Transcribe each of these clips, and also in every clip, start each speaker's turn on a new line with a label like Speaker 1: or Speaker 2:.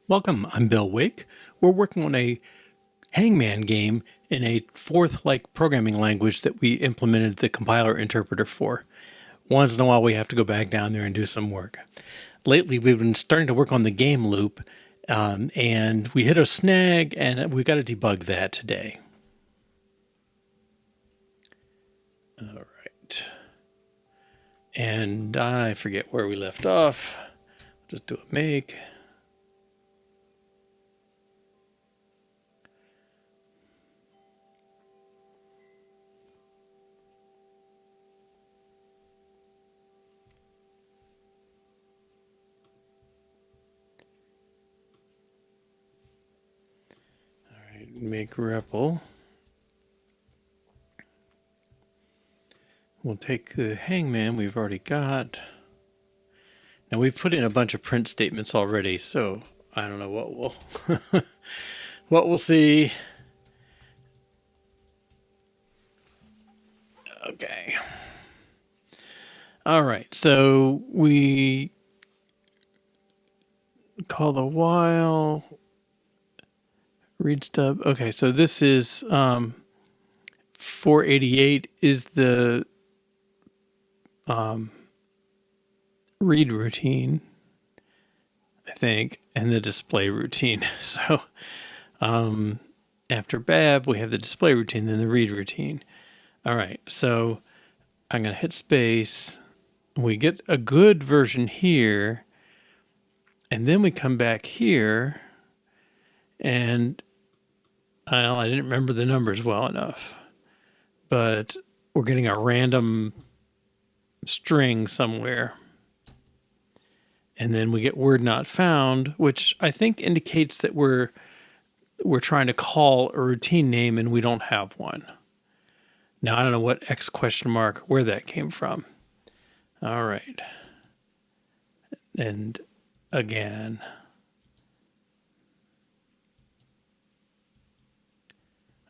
Speaker 1: Welcome, I'm Bill Wake. We're working on a hangman game in a Forth-like programming language that we implemented the compiler interpreter for. Once in a while we have to go back down there and do some work. Lately we've been starting to work on the game loop, and we hit a snag and we've got to debug that today. All right. And I forget where we left off. Just do a make. Make REPL. We'll take the hangman we've already got. Now we've put in a bunch of print statements already, so I don't know what we'll what we'll see. Okay. All right, so we call the while read stub. Okay, so this is 488 is the read routine, I think, and the display routine. So after Bab, we have the display routine, then the read routine. All right, so I'm going to hit space. We get a good version here, and then we come back here, and I didn't remember the numbers well enough, but we're getting a random string somewhere. And then we get word not found, which I think indicates that we're trying to call a routine name and we don't have one. Now, I don't know what X question mark, where that came from. All right. And again.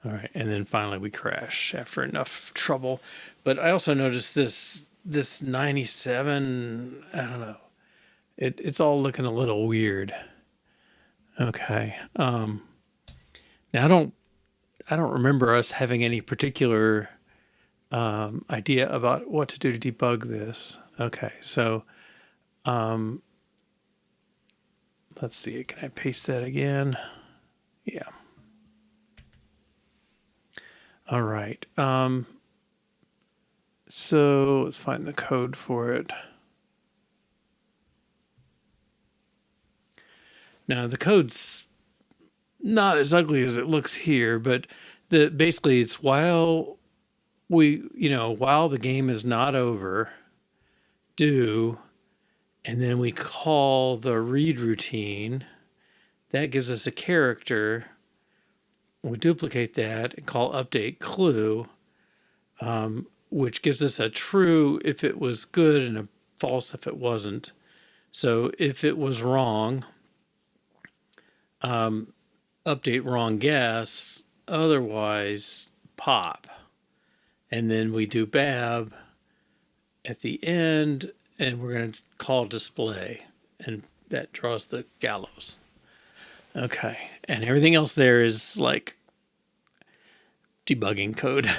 Speaker 1: All right, and then finally we crash after enough trouble. But I also noticed this 97, I don't know. It's all looking a little weird. Okay. Now I don't remember us having any particular idea about what to do to debug this. Okay, so let's see. Can I paste that again? Yeah. All right. So let's find the code for it. Now the code's not as ugly as it looks here, but basically it's while the game is not over, and then we call the read routine. That gives us a character. We duplicate that and call update clue, which gives us a true if it was good and a false if it wasn't. So if it was wrong, update wrong guess, otherwise pop. And then we do Bab at the end, and we're going to call display, and that draws the gallows. Okay, and everything else there is like debugging code.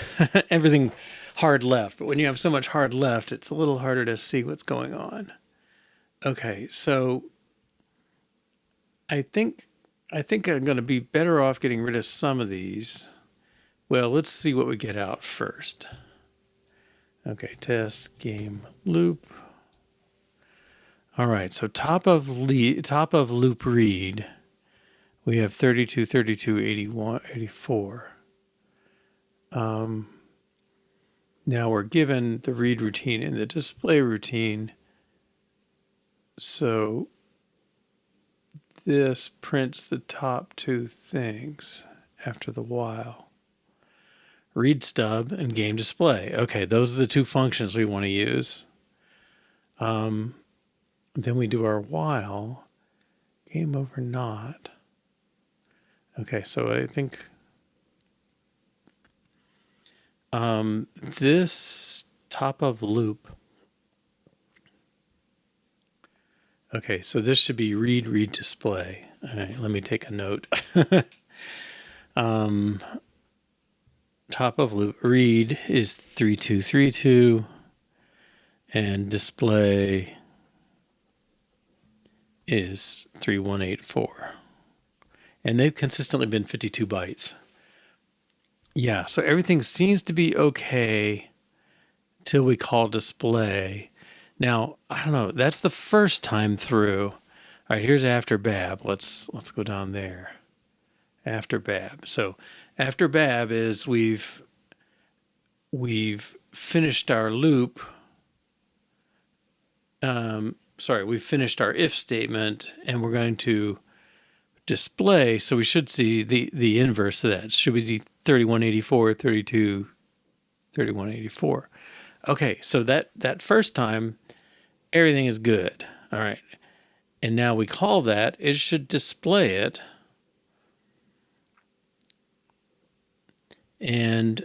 Speaker 1: Everything hard left, but when you have so much hard left, it's a little harder to see what's going on. Okay, so I think I'm going to be better off getting rid of some of these. Well, let's see what we get out first. Okay, test game loop. All right, so top of loop read, we have 32, 32, 81, 84. Now we're given the read routine and the display routine. So this prints the top two things after the while. Read stub and game display. Okay, those are the two functions we want to use. Then we do our while, game over not. Okay, so I think this top of loop. Okay, so this should be read display. All right, let me take a note. Top of loop read is 3232 and display is 3184. And they've consistently been 52 bytes. Yeah, so everything seems to be okay till we call display. Now, I don't know, that's the first time through. All right, here's after bab. Let's go down there. After bab. So after bab is we've finished our loop. We've finished our if statement, and we're going to display. So we should see the inverse of that. Should we see 3184, 32, 3184? Okay, so that first time, everything is good. All right. And now we call that, it should display it. And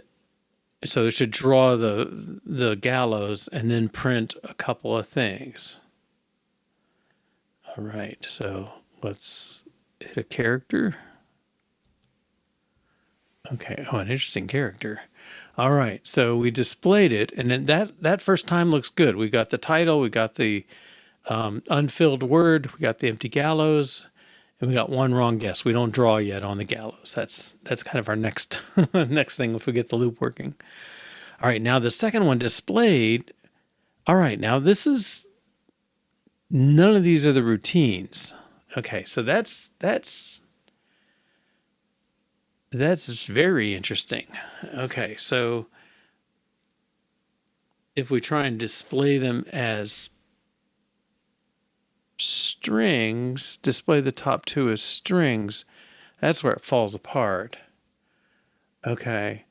Speaker 1: so it should draw the gallows and then print a couple of things. All right, so let's hit a character. Okay, oh, an interesting character. All right, so we displayed it, and then that first time looks good. We got the title, we got the unfilled word, we got the empty gallows, and we got one wrong guess. We don't draw yet on the gallows. That's kind of our next next thing if we get the loop working. All right, now the second one displayed. All right, now this is, none of these are the routines. Okay, so that's very interesting. Okay, so if we try and display them as strings, display the top two as strings, that's where it falls apart. Okay,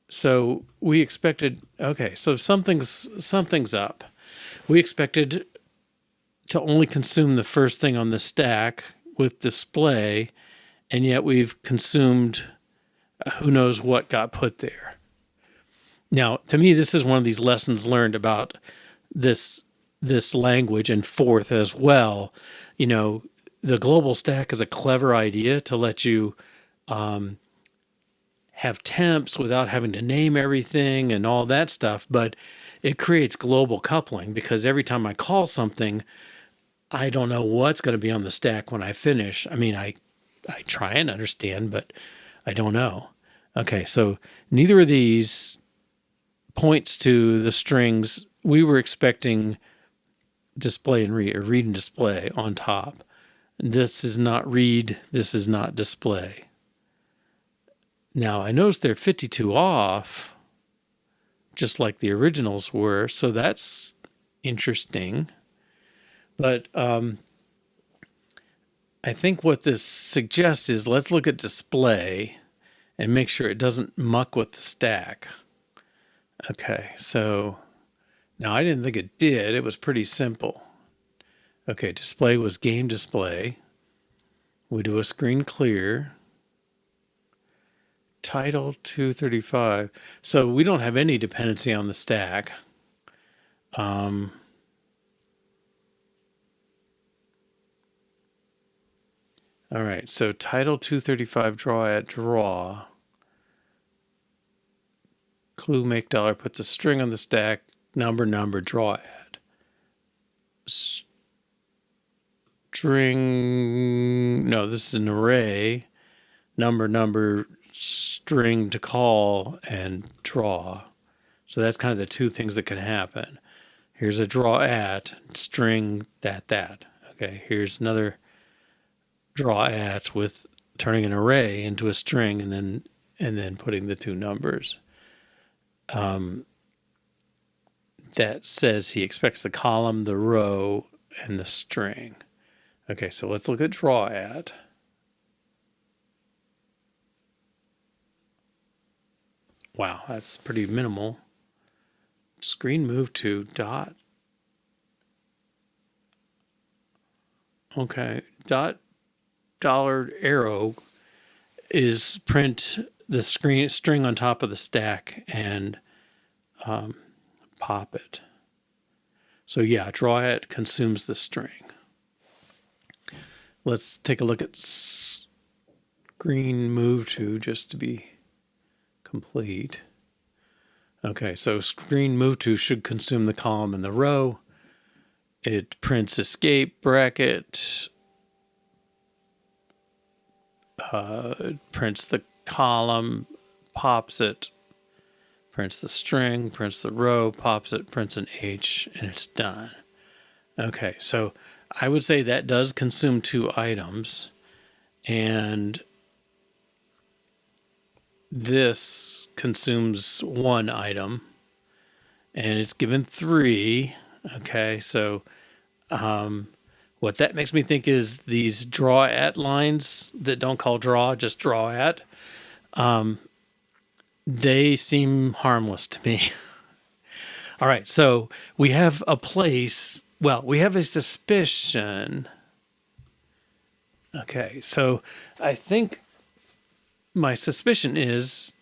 Speaker 1: so we expected, okay, so something's up. We expected to only consume the first thing on the stack with display, and yet we've consumed who knows what got put there. Now, to me, this is one of these lessons learned about this language and Forth as well. You know, the global stack is a clever idea to let you have temps without having to name everything and all that stuff, but it creates global coupling because every time I call something, I don't know what's going to be on the stack when I finish. I mean, I try and understand, but I don't know. Okay, so neither of these points to the strings. We were expecting display and read, or read and display on top. This is not read, this is not display. Now, I noticed they're 52 off, just like the originals were, so that's interesting. But I think what this suggests is let's look at display and make sure it doesn't muck with the stack. Okay, so now I didn't think it did. It was pretty simple. Okay, display was game display. We do a screen clear. Title 235. So we don't have any dependency on the stack. All right, so title 235 draw at draw. Clue make dollar puts a string on the stack, number draw at. String, no, this is an array. Number string to call and draw. So that's kind of the two things that can happen. Here's a draw at, string that. Okay, here's another draw at with turning an array into a string and then putting the two numbers. That says he expects the column, the row, and the string. Okay, so let's look at draw at. Wow, that's pretty minimal. Screen move to dot. Okay, dot dollar arrow is print the string on top of the stack and pop it. So yeah, draw it consumes the string. Let's take a look at screen move to just to be complete. Okay, so screen move to should consume the column and the row. It prints escape bracket, it prints the column, pops it, prints the string, prints the row, pops it, prints an H, and it's done. Okay, so I would say that does consume 2 items, and this consumes 1 item, and it's given 3. Okay, so what that makes me think is these draw at lines that don't call draw, just draw at, they seem harmless to me. All right, so we have a place, well, we have a suspicion. Okay, so I think my suspicion is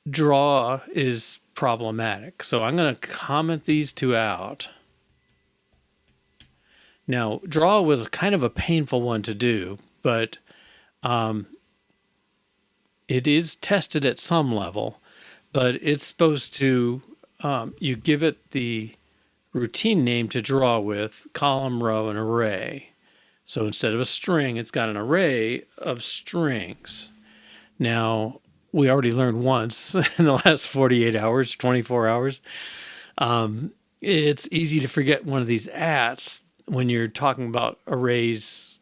Speaker 1: draw is problematic. So I'm going to comment these 2 out. Now, draw was kind of a painful one to do, but it is tested at some level, but it's supposed to, you give it the routine name to draw with, column, row, and array. So instead of a string, it's got an array of strings. Now, we already learned once in the last 48 hours, 24 hours. It's easy to forget one of these ats when you're talking about arrays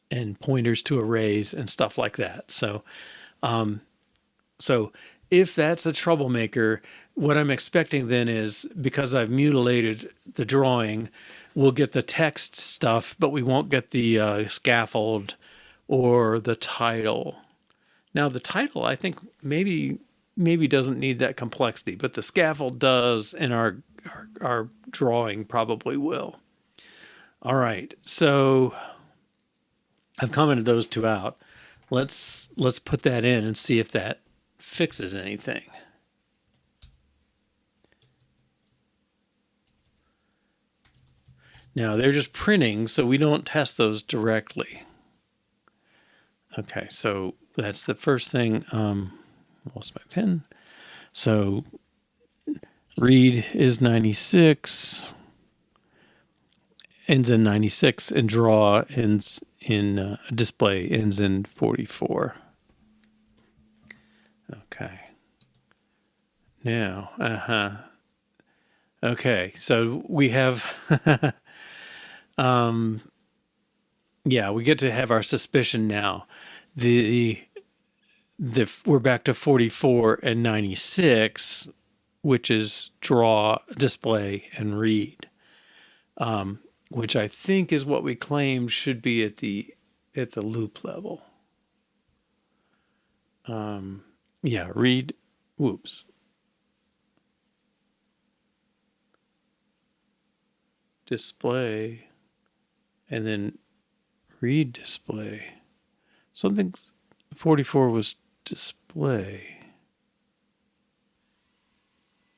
Speaker 1: and pointers to arrays and stuff like that. So if that's a troublemaker, what I'm expecting then is, because I've mutilated the drawing, we'll get the text stuff, but we won't get the scaffold or the title. Now, the title, I think maybe doesn't need that complexity, but the scaffold does, and our drawing probably will. All right, so I've commented those 2 out. Let's put that in and see if that fixes anything. Now, they're just printing, so we don't test those directly. Okay, so that's the first thing. Lost my pen. So read is 96, ends in 96, and draw ends in display ends in 44. Okay. Now, okay, so we have, yeah, we get to have our suspicion now. We're back to 44 and 96, which is draw, display, and read, which I think is what we claim should be at the loop level. Yeah, read, whoops. Display, and then read display. Something 44 was display.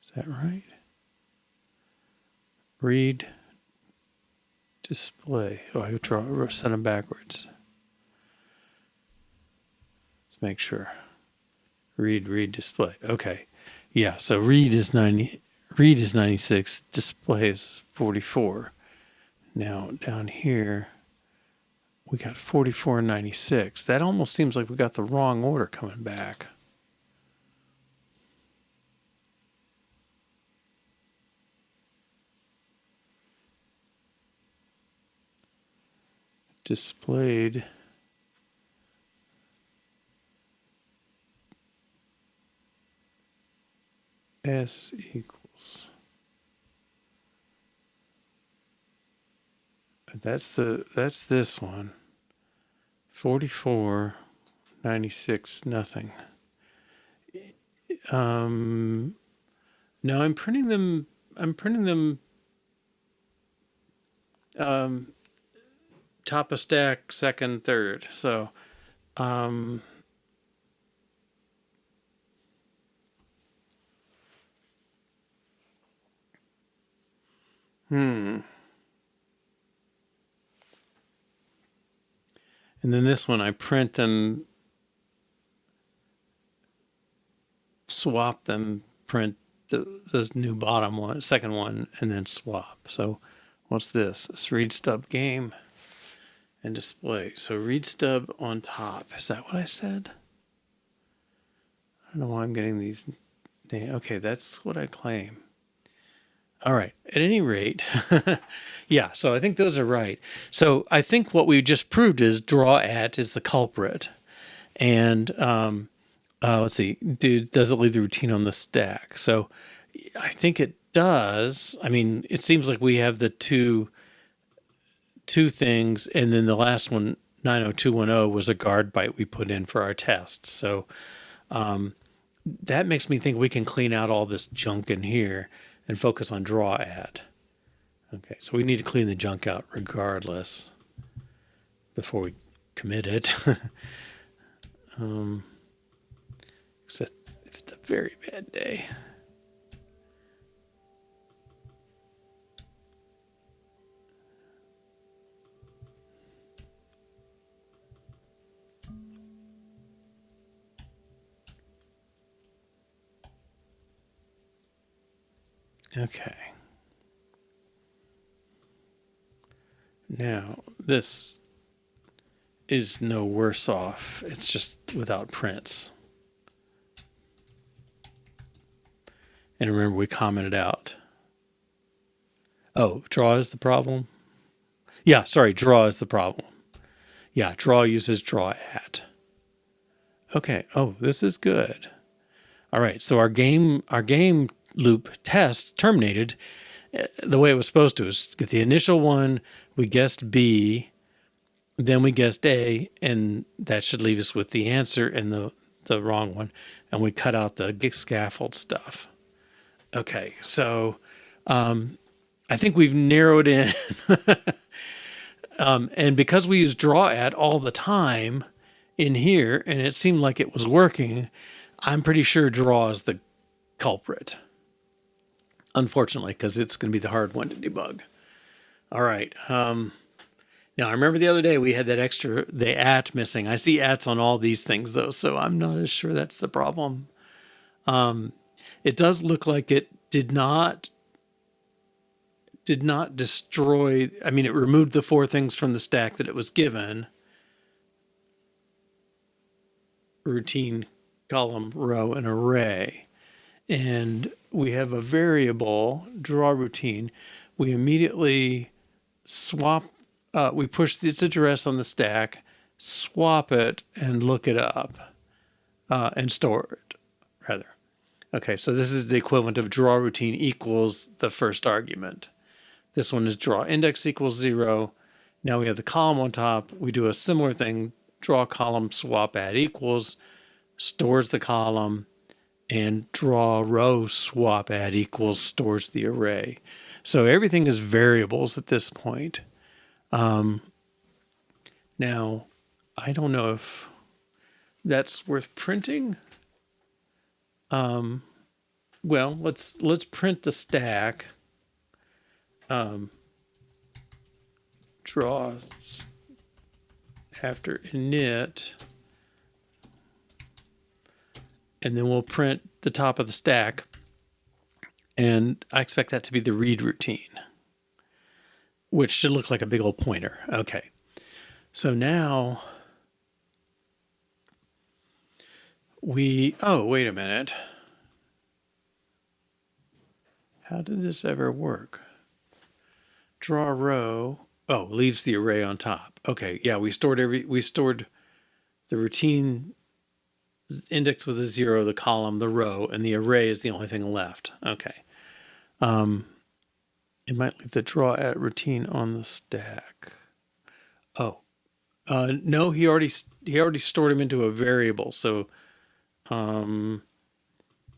Speaker 1: Is that right? Read display. Oh, I sent them backwards. Let's make sure. Read display. Okay. Yeah, so read is 96, display is 44. Now down here we got 44 and 96. That almost seems like we got the wrong order coming back. Displayed S equals. That's this one. 44, 96, nothing. No, I'm printing them top of stack, second, third. So And then this one, I print them, swap them, print the new bottom one, second one, and then swap. So what's this? It's read stub game and display. So read stub on top. Is that what I said? I don't know why I'm getting these. Okay, that's what I claim. All right. At any rate, yeah, so I think those are right. So I think what we just proved is draw at is the culprit. And let's see, does it leave the routine on the stack? So I think it does. I mean, it seems like we have the two things, and then the last one, 90210, was a guard byte we put in for our test. So that makes me think we can clean out all this junk in here and focus on draw at. Okay, so we need to clean the junk out regardless before we commit it. Except if it's a very bad day. Okay. Now, this is no worse off. It's just without prints. And remember, we commented out. Oh, draw is the problem? Yeah, sorry, draw is the problem. Yeah, draw uses draw at. Okay, oh, this is good. All right, so our game loop test terminated the way it was supposed to. Is get the initial one, we guessed B, then we guessed A, and that should leave us with the answer and the wrong one, and we cut out the scaffold stuff. Okay, so I think we've narrowed in. And because we use draw at all the time in here, and it seemed like it was working, I'm pretty sure draw is the culprit. Unfortunately, because it's going to be the hard one to debug. All right. Now, I remember the other day we had the at missing. I see ats on all these things, though, so I'm not as sure that's the problem. It does look like it did not destroy. I mean, it removed the 4 things from the stack that it was given. Routine, column, row, and array. And we have a variable, draw routine. We immediately swap, we push its address on the stack, swap it, and look it up, and store it, rather. Okay, so this is the equivalent of draw routine equals the first argument. This one is draw index equals 0. Now we have the column on top. We do a similar thing, draw column, swap at equals, stores the column, and draw row swap at equals stores the array. So everything is variables at this point. Now, I don't know if that's worth printing. Well, let's print the stack. Draw after init, and then we'll print the top of the stack, and I expect that to be the read routine, which should look like a big old pointer. Okay, so now oh, wait a minute. How did this ever work? Draw row. Oh, leaves the array on top. Okay, yeah, we stored the routine index with a 0, the column, the row, and the array is the only thing left. Okay. It might leave the draw at routine on the stack. Oh, no, he already stored him into a variable. So,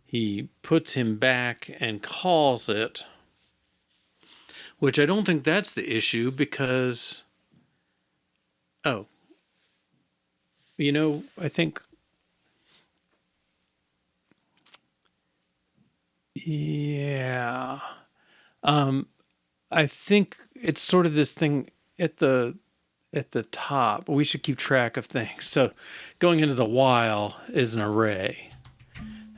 Speaker 1: he puts him back and calls it, which I don't think that's the issue because, I think, yeah, I think it's sort of this thing at the at the top. We should keep track of things. So going into the while is an array.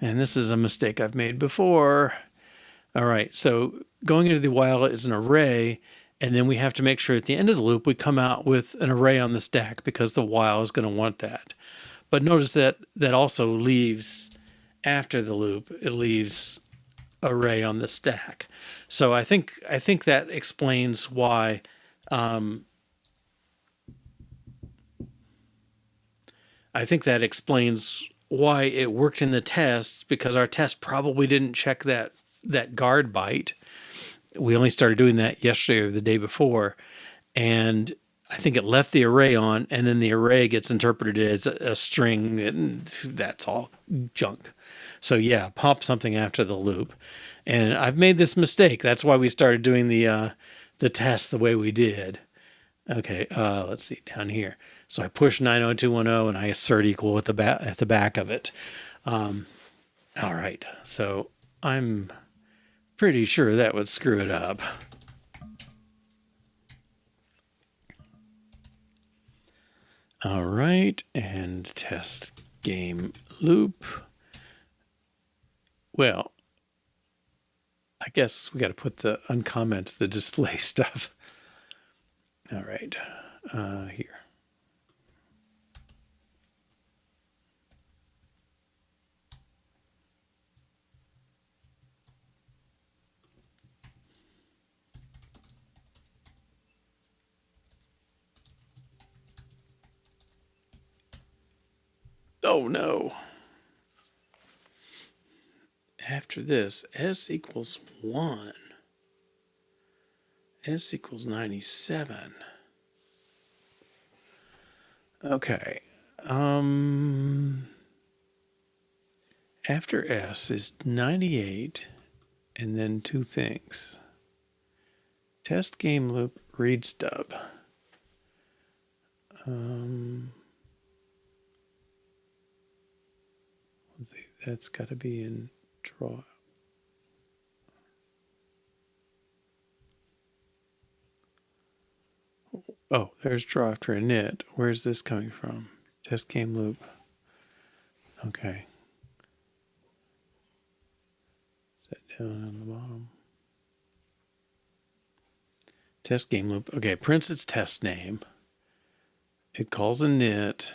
Speaker 1: And this is a mistake I've made before. All right, so going into the while is an array, and then we have to make sure at the end of the loop we come out with an array on the stack because the while is going to want that. But notice that that also leaves, after the loop, it leaves array on the stack. So I think that explains why it worked in the test, because our test probably didn't check that guard byte. We only started doing that yesterday or the day before, and I think it left the array on, and then the array gets interpreted as a string, and that's all junk. So yeah, pop something after the loop. And I've made this mistake. That's why we started doing the test the way we did. Okay, let's see down here. So I push 90210 and I assert equal at the back of it. All right, so I'm pretty sure that would screw it up. All right, and test game loop. Well, I guess we got to put uncomment the display stuff. All right, here. Oh no. After this, s equals 1. S equals 97. Okay. After S is 98, and then two things. Test game loop read stub. Let's see, that's got to be in draw. Oh, there's draw after init. Where's this coming from? Test game loop. Okay. Set down on the bottom. Test game loop. Okay, prints its test name. It calls init.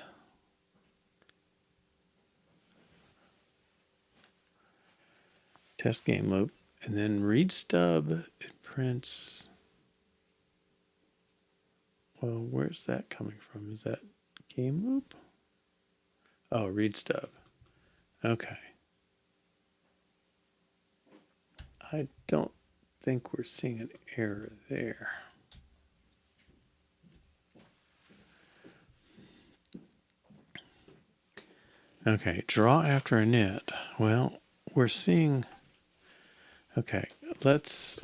Speaker 1: Test game loop. And then read stub, it prints. Well, where's that coming from? Is that game loop? Oh, read stub. Okay. I don't think we're seeing an error there. Okay, draw after init. Well, we're seeing. Okay, let's.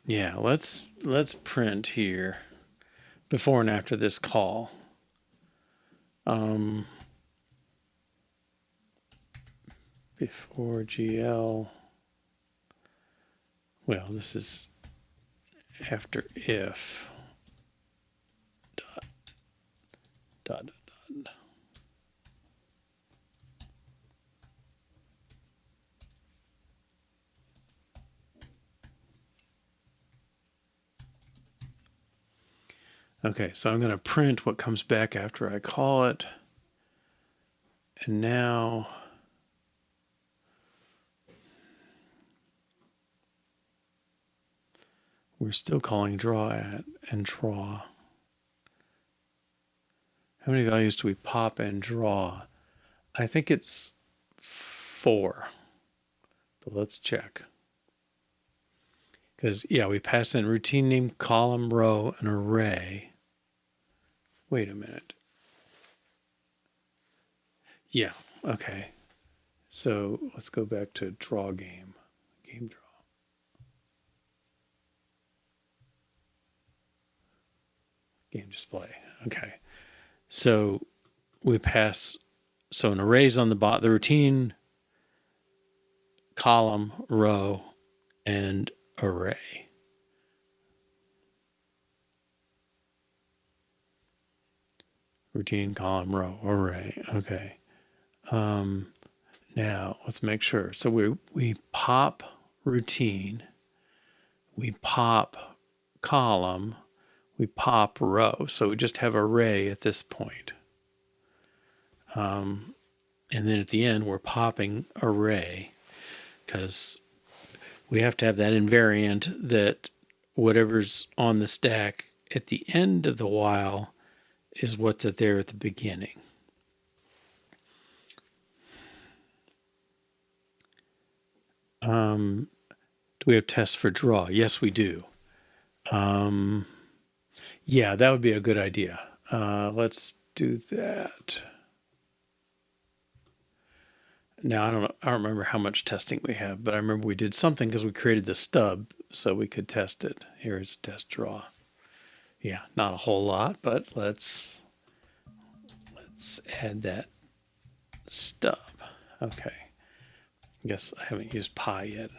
Speaker 1: Yeah, let's print here before and after this call. Before GL. Well, this is after if dot. Okay, so I'm going to print what comes back after I call it. And now we're still calling draw at and draw. How many values do we pop and draw? I think it's 4, but let's check. Because, yeah, we pass in routine name, column, row, and array. Wait a minute. Yeah, okay. So let's go back to draw game. Game draw. Game display. Okay. So we pass, so an array's on the bottom, the routine, column, row, and array. Routine, column, row, array. Okay. Now let's make sure. So we pop routine, we pop column, we pop row. So we just have array at this point. And then at the end, we're popping array because we have to have that invariant that whatever's on the stack at the end of the while is what's there at the beginning. Do we have tests for draw? Yes, we do. Yeah, that would be a good idea. Let's do that. Now, I don't remember how much testing we have, but I remember we did something because we created the stub so we could test it. Here's test draw. Yeah, not a whole lot, but let's add that stub. Okay. I guess I haven't used pi yet.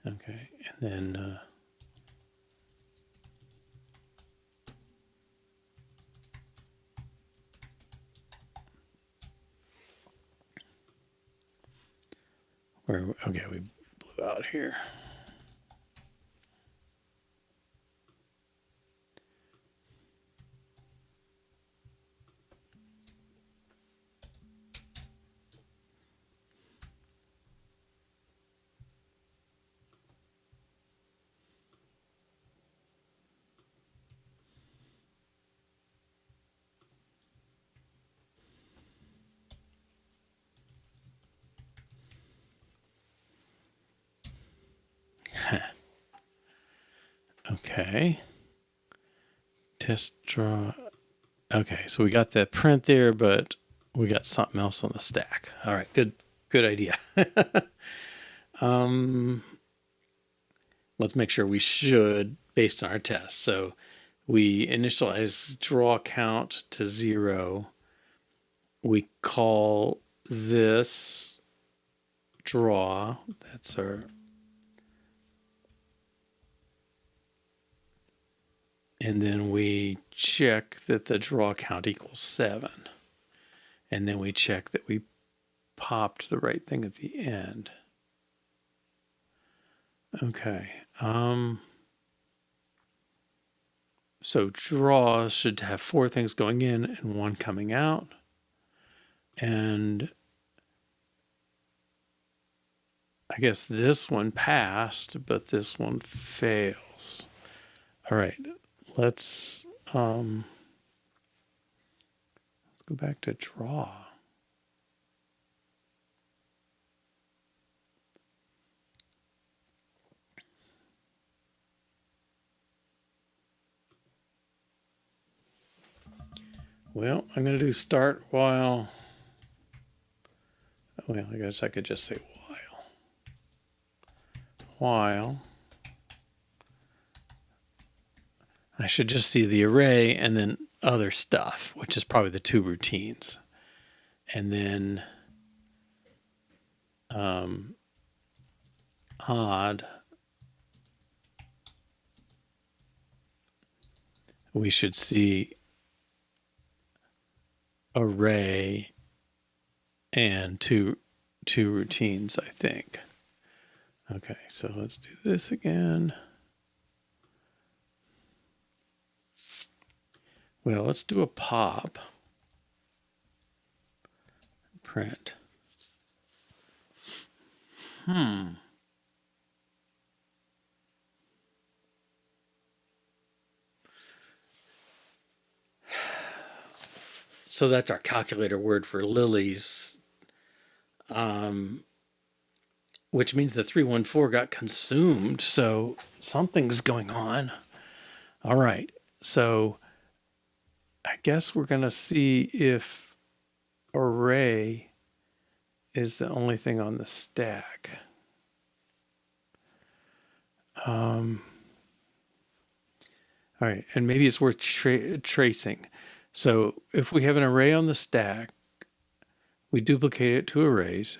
Speaker 1: Okay, and then okay, we blew out here. Okay. Test draw. Okay, so we got that print there, but we got something else on the stack. All right, good idea. Let's make sure we should based on our test. So we initialize draw count to 0. We call this draw. That's our. And then we check that the draw count equals 7. And then we check that we popped the right thing at the end. Okay. So draw should have 4 things going in and 1 coming out. And I guess this one passed, but this one fails. All right. Let's go back to draw. Well, I'm going to do start while. Well, I guess I could just say while. While. I should just see the array and then other stuff, which is probably the 2 routines. And then odd, we should see array and two routines, I think. Okay, so let's do this again. Well, let's do a pop. Print. So that's our calculator word for lilies, which means the 314 got consumed. So something's going on. All right. So I guess we're going to see if array is the only thing on the stack. All All right, and maybe it's worth tracing. So if we have an array on the stack, we duplicate it to arrays.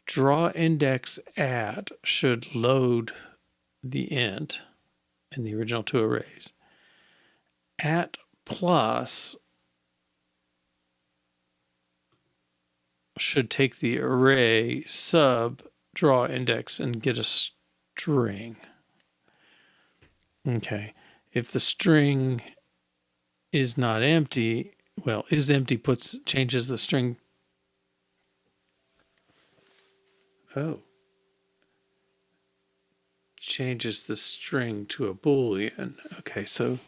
Speaker 1: Draw index at should load the int in the original two arrays. At plus should take the array sub draw index and get a string. Okay. If the string is not empty, well, is empty changes the string. Oh. Changes the string to a Boolean. Okay, so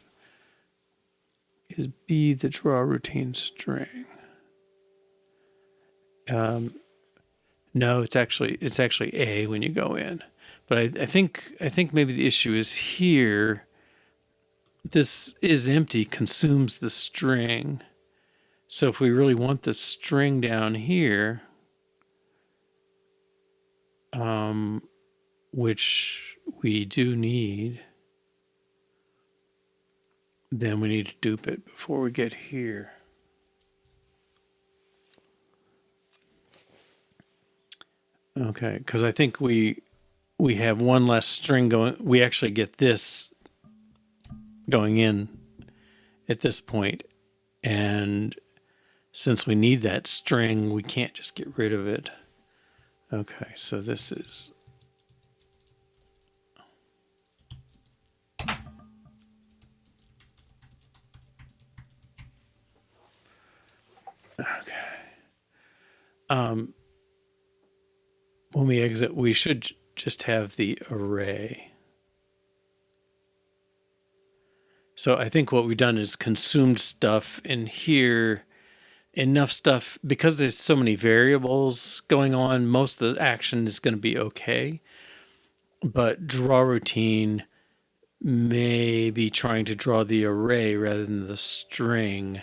Speaker 1: is B the draw routine string? No, it's actually A when you go in. But I think maybe the issue is here. This is empty consumes the string. So if we really want the string down here, which we do need, then we need to dupe it before we get here. Okay, because I think we have one less string going. We actually get this going in at this point, and since we need that string, we can't just get rid of it. Okay, so this is okay. When we exit, we should just have the array. So I think what we've done is consumed stuff in here, enough stuff, because there's so many variables going on, most of the action is going to be okay. But draw routine may be trying to draw the array rather than the string.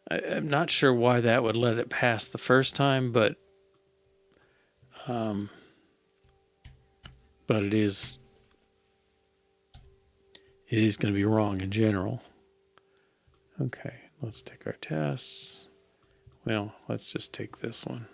Speaker 1: I'm not sure why that would let it pass the first time, but it is going to be wrong in general. Okay, let's take our tests. Well, let's just take this one.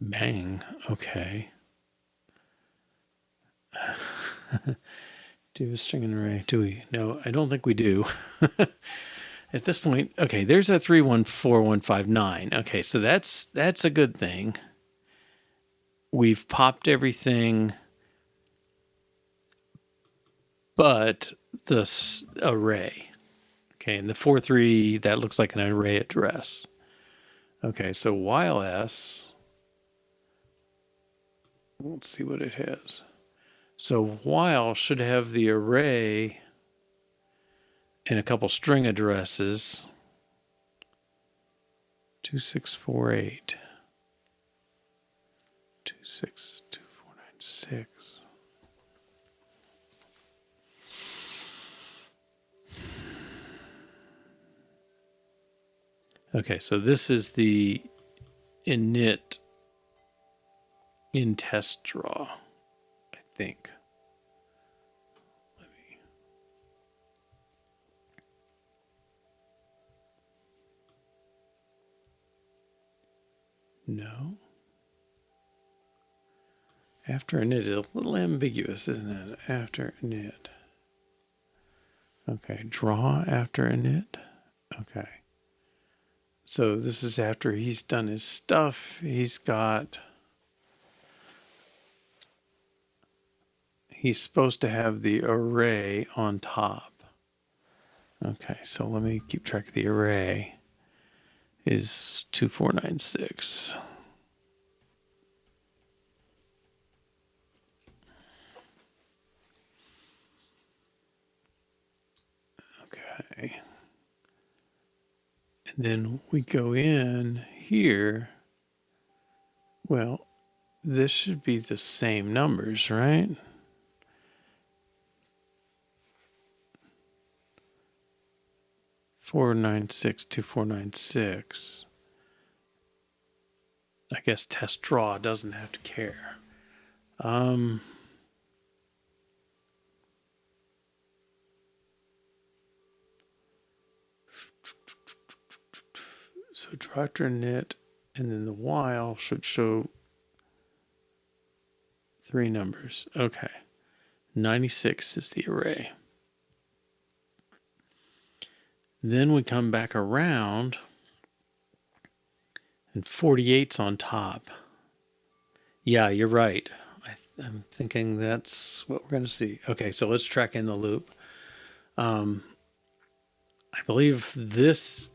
Speaker 1: Bang. Okay. Do a string and array? Do we? No, I don't think we do. At this point, okay, there's a 314159. Okay, so that's a good thing. We've popped everything, but the array. Okay, and the 43, that looks like an array address. Okay, so while s, let's see what it has. So while should have the array and a couple string addresses. 2648. 262496. Okay, so this is the init in test draw, I think. No. After init, a little ambiguous, isn't it? After init. Okay, draw after init. Okay. So this is after he's done his stuff. He's supposed to have the array on top. Okay, so let me keep track of the array. Is 2496. Okay. And then we go in here. Well, this should be the same numbers, right? Four nine six two four nine six. I guess test draw doesn't have to care. So draw after init, and then the while should show 3 numbers. Okay. 96 is the array. Then we come back around, and 48's on top. Yeah, you're right. I'm thinking that's what we're going to see. Okay, so let's track in the loop. I believe this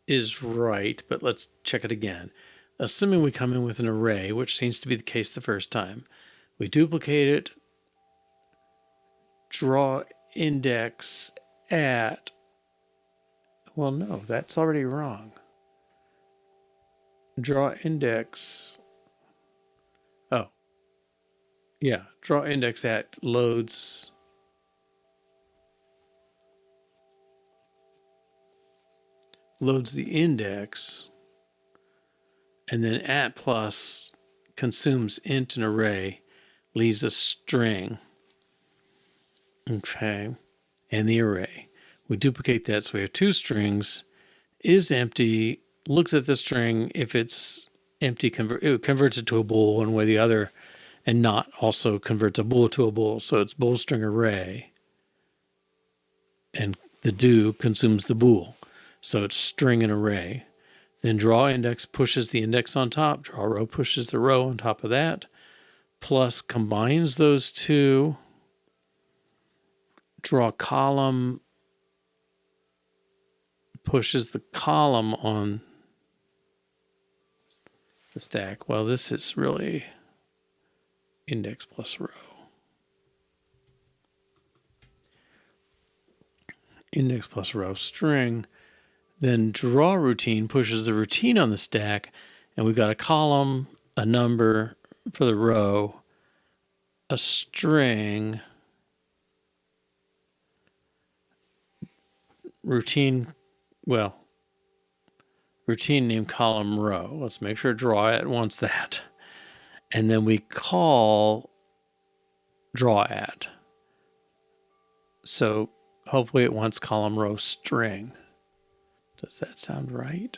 Speaker 1: is right, but let's check it again. Assuming we come in with an array, which seems to be the case the first time, we duplicate it, draw index at, well, no, that's already wrong. Draw index, oh, yeah, draw index at loads the index, and then at plus consumes int and array, leaves a string. Okay, and the array. We duplicate that, so we have 2 strings, is empty, looks at the string. If it's empty, it converts it to a bool one way or the other, and not also converts a bool to a bool. So it's bool string array, and the do consumes the bool. So it's string and array. Then draw index pushes the index on top. Draw row pushes the row on top of that. Plus combines those two. Draw column pushes the column on the stack. Well, this is really index plus row. Index plus row string. Then draw routine pushes the routine on the stack, and we've got a column, a number for the row, a string, routine, well, routine name column row. Let's make sure draw it wants that. And then we call draw at. So hopefully it wants column row string. Does that sound right?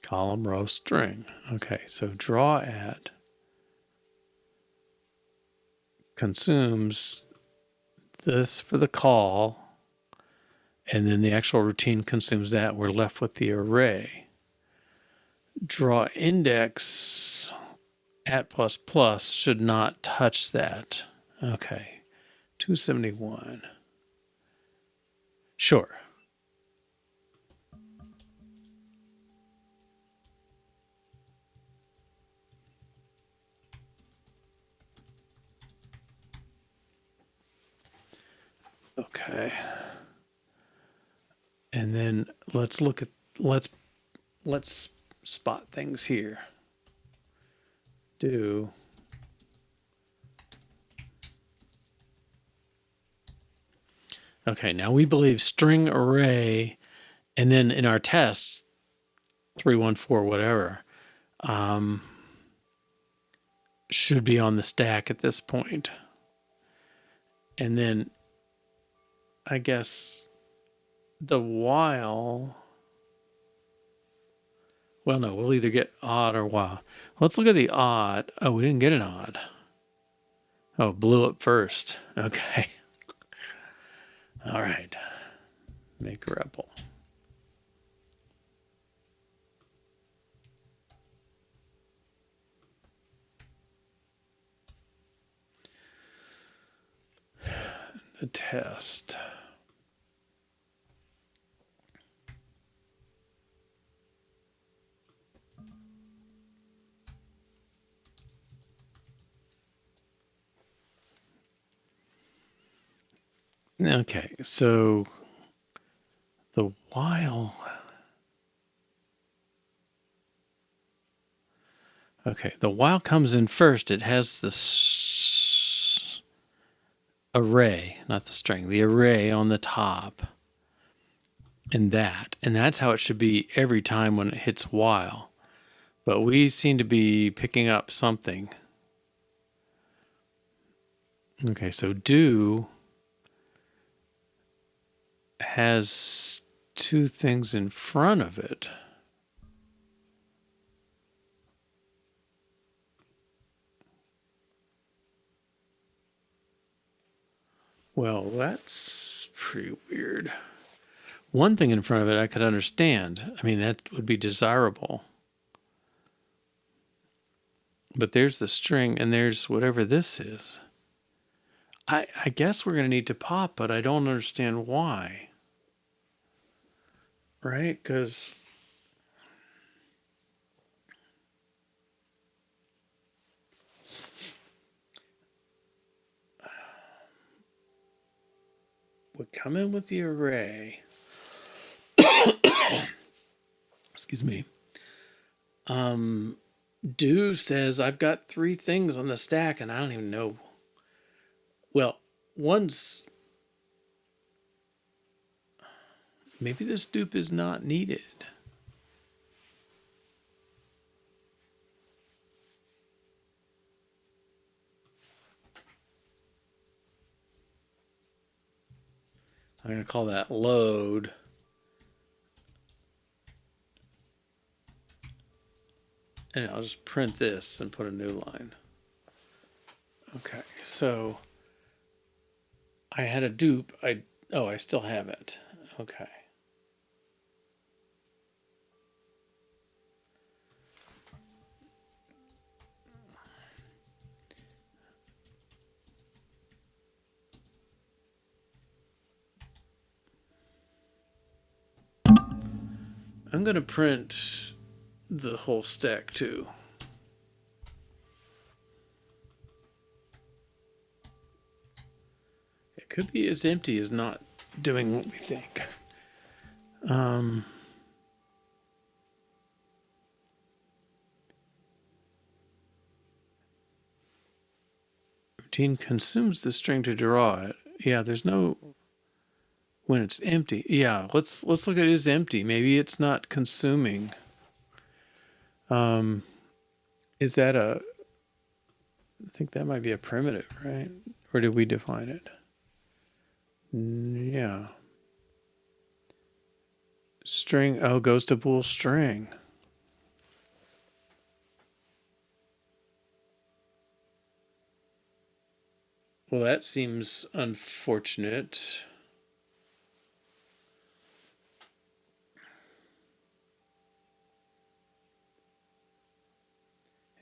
Speaker 1: Column row string. Okay, so draw at consumes this for the call, and then the actual routine consumes that. We're left with the array. Draw index at plus plus should not touch that. Okay, 271. Sure. Okay. And then let's look at let's spot things here. Do okay, now we believe string array, and then in our test 314 whatever should be on the stack at this point. And then I guess the while, well, no, we'll either get odd or while. Let's look at the odd. Oh, we didn't get an odd. Oh, blew up first. Okay. All right. Make REPL. The test. Okay, so the while, Okay, the while comes in first. It has the array, not the string, the array on the top. And that's how it should be every time when it hits while. But we seem to be picking up something. Okay, so do has two things in front of it. Well, that's pretty weird. One thing in front of it I could understand. I mean, that would be desirable. But there's the string and there's whatever this is. I guess we're going to need to pop, but I don't understand why. Right? Because we come in with the array. Excuse me. Do says I've got three things on the stack and I don't even know. Well, one's maybe this dupe is not needed. I'm going to call that load. And I'll just print this and put a new line. Okay, so I had a dupe. I still have it. Okay. I'm going to print the whole stack too. It could be as empty as not doing what we think. Routine consumes the string to draw it. Yeah, there's no when it's empty. Yeah, let's look at it as empty. Maybe it's not consuming. Is that I think that might be a primitive, right? Or did we define it? Yeah. String, goes to bool string. Well, that seems unfortunate.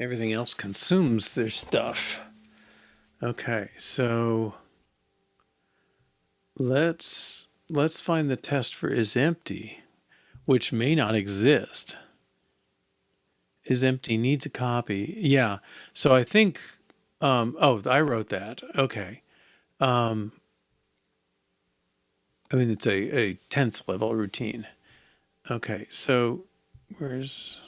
Speaker 1: Everything else consumes their stuff. Okay, so let's find the test for is empty, which may not exist. Is empty needs a copy. Yeah. So I think I wrote that. Okay. I mean it's a 10th level routine. Okay, so where's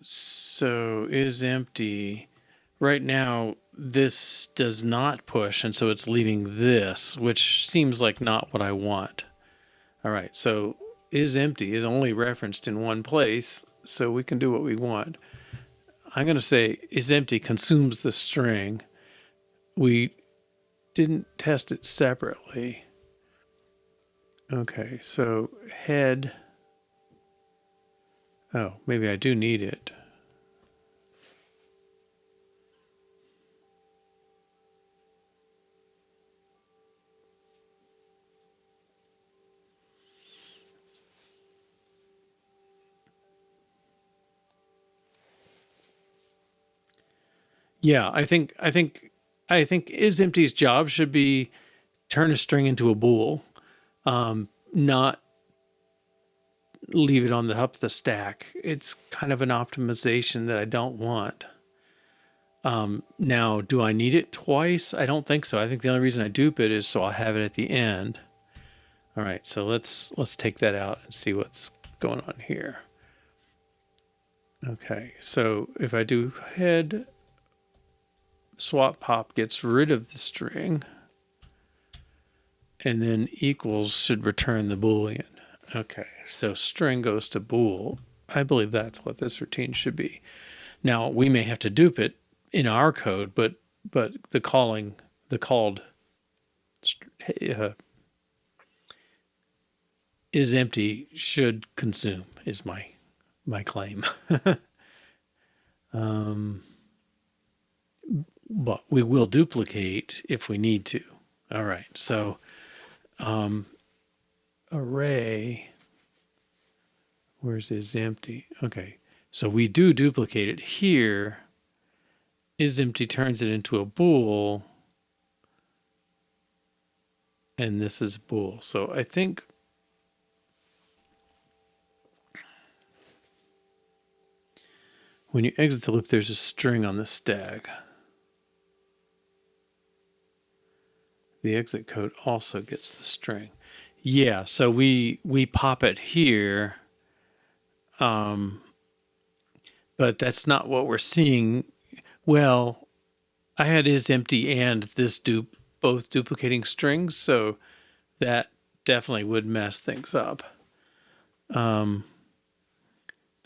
Speaker 1: so is empty. Right now, this does not push, and so it's leaving this, which seems like not what I want. All right, so is empty is only referenced in one place, so we can do what we want. I'm going to say is empty consumes the string. We didn't test it separately. Okay, so head. Oh, maybe I do need it. Yeah, I think is empty's job should be turn a string into a bool, not leave it on the up the stack. It's kind of an optimization that I don't want. Now, do I need it twice? I don't think so. I think the only reason I dupe it is so I'll have it at the end. All right, so let's take that out and see what's going on here. Okay, so if I do head, swap pop gets rid of the string, and then equals should return the Boolean. Okay, so string goes to bool. I believe that's what this routine should be. Now, we may have to dupe it in our code, but the called is empty should consume is my claim. But we will duplicate if we need to. All right, so array, where's is empty? Okay, so we do duplicate it here. Is empty turns it into a bool, and this is bool. So I think when you exit the loop, there's a string on the stack. The exit code also gets the string. Yeah, so we pop it here, but that's not what we're seeing. Well, I had is empty and this dupe both duplicating strings, so that definitely would mess things up. The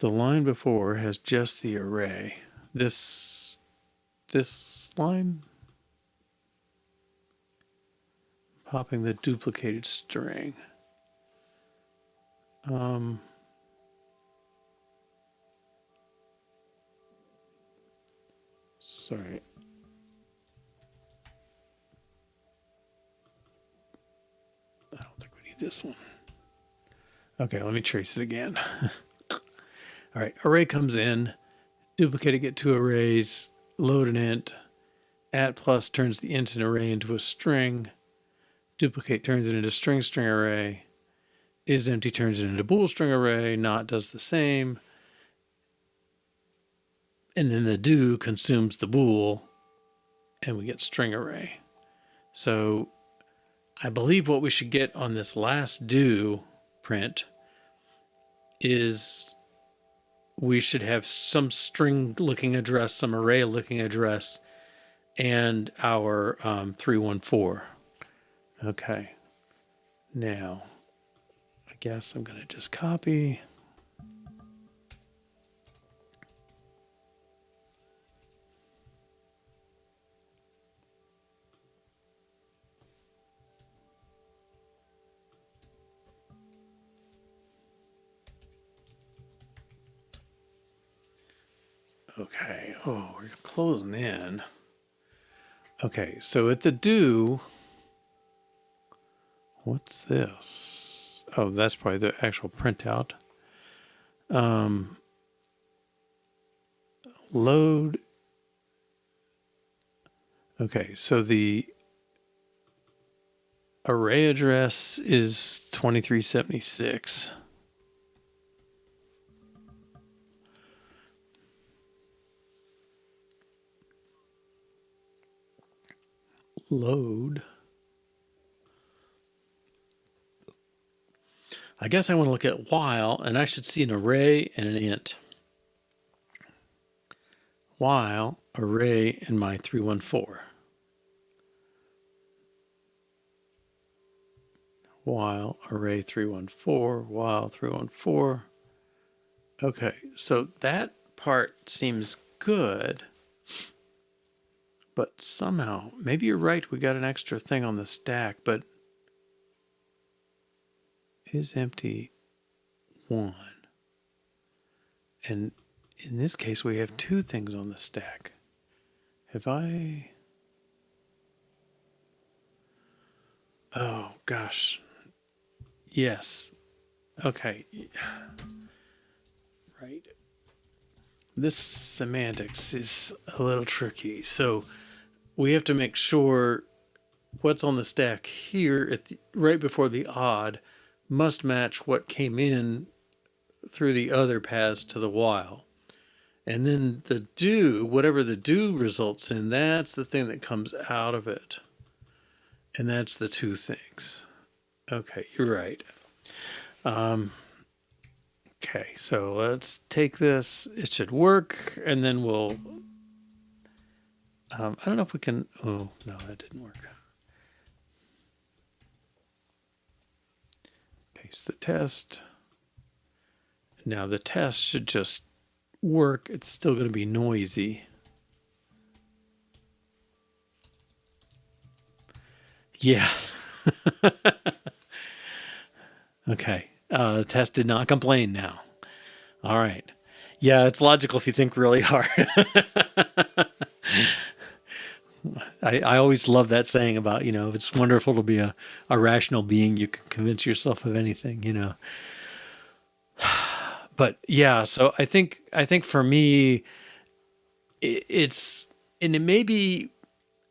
Speaker 1: line before has just the array. This line, popping the duplicated string. Sorry. I don't think we need this one. Okay, let me trace it again. All right, array comes in, duplicate it, get two arrays, load an int, at plus turns the int and array into a string, duplicate turns it into string array, is empty turns it into bool string array, not does the same, and then the do consumes the bool, and we get string array. So I believe what we should get on this last do print is we should have some string looking address, some array looking address, and our 314. Okay. Now, I guess I'm going to just copy. Okay, oh, we're closing in. Okay, so at the do, what's this? Oh, that's probably the actual printout. Load. Okay, so the array address is 2376. Load. I guess I want to look at while, and I should see an array and an int. While, array, and my 314. While, array 314, while 314. Okay, so that part seems good. But somehow, maybe you're right, we got an extra thing on the stack, but is empty 1. And in this case, we have 2 things on the stack. Have I... Oh, gosh. Yes. Okay. Right. This semantics is a little tricky. So we have to make sure what's on the stack here at right before the odd must match what came in through the other paths to the while. And then the do, whatever the do results in, that's the thing that comes out of it. And that's the two things. Okay, you're right. Okay, so let's take this. It should work, and then we'll. I don't know if we can. Oh no, that didn't work. Paste the test. Now the test should just work. It's still going to be noisy. Yeah. Okay. The test did not complain now. All right. Yeah, it's logical if you think really hard. I always love that saying about, it's wonderful to be a rational being. You can convince yourself of anything. But yeah, so I think for me, it's, and it may be,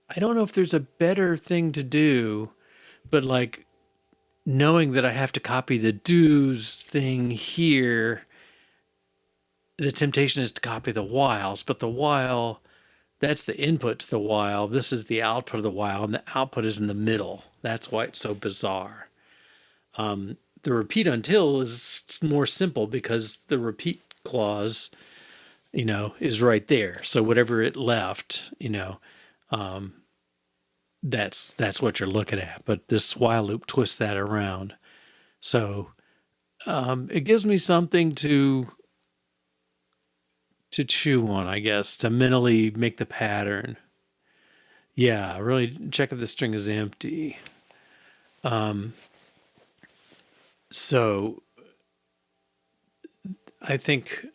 Speaker 1: I don't know if there's a better thing to do, but like knowing that I have to copy the do's thing here, the temptation is to copy the whiles, but the while, that's the input to the while. This is the output of the while, and the output is in the middle. That's why it's so bizarre. The repeat until is more simple because the repeat clause, is right there. So whatever it left, that's what you're looking at. But this while loop twists that around. So it gives me something to chew on, I guess, to mentally make the pattern. Yeah, really check if the string is empty. So I think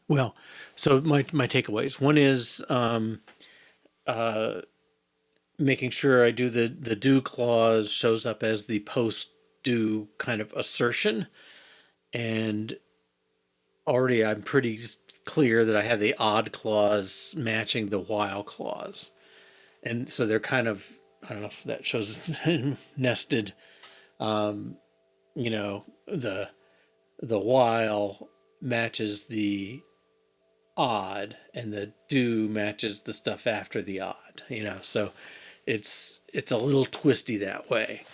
Speaker 1: well, so my takeaways. One is making sure I do the do clause shows up as the post do kind of assertion, and already I'm pretty clear that I have the odd clause matching the while clause. And so they're kind of, I don't know if that shows nested. The while matches the odd, and the do matches the stuff after the odd. So it's a little twisty that way.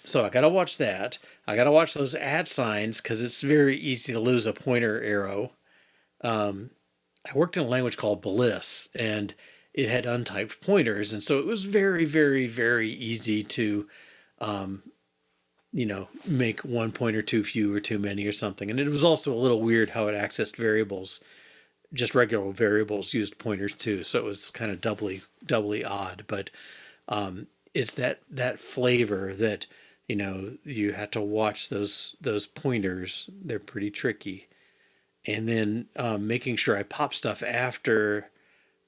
Speaker 1: So I gotta watch that. I gotta watch those @ signs because it's very easy to lose a pointer arrow. I worked in a language called Bliss, and it had untyped pointers, and so it was very, very, very easy to, make one pointer too few or too many or something. And it was also a little weird how it accessed variables. Just regular variables used pointers too, so it was kind of doubly odd. But it's that flavor that you had to watch those pointers. They're pretty tricky. And then making sure I pop stuff after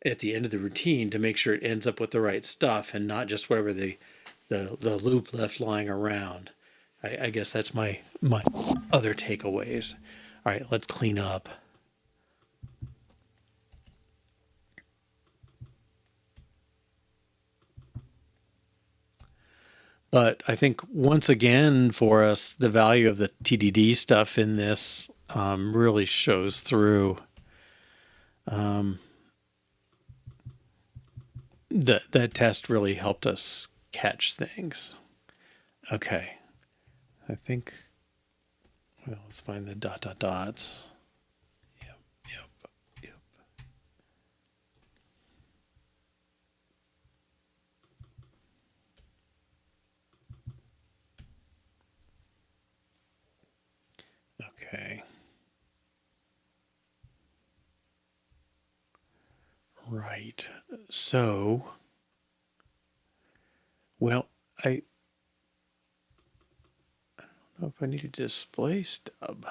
Speaker 1: at the end of the routine to make sure it ends up with the right stuff and not just whatever the loop left lying around. I guess that's my other takeaways. All right, let's clean up. But I think once again for us, the value of the TDD stuff in this really shows through. That test really helped us catch things. Okay. I think, well, let's find the dots. Yep. Okay. Right. So, well, I don't know if I need a display stub.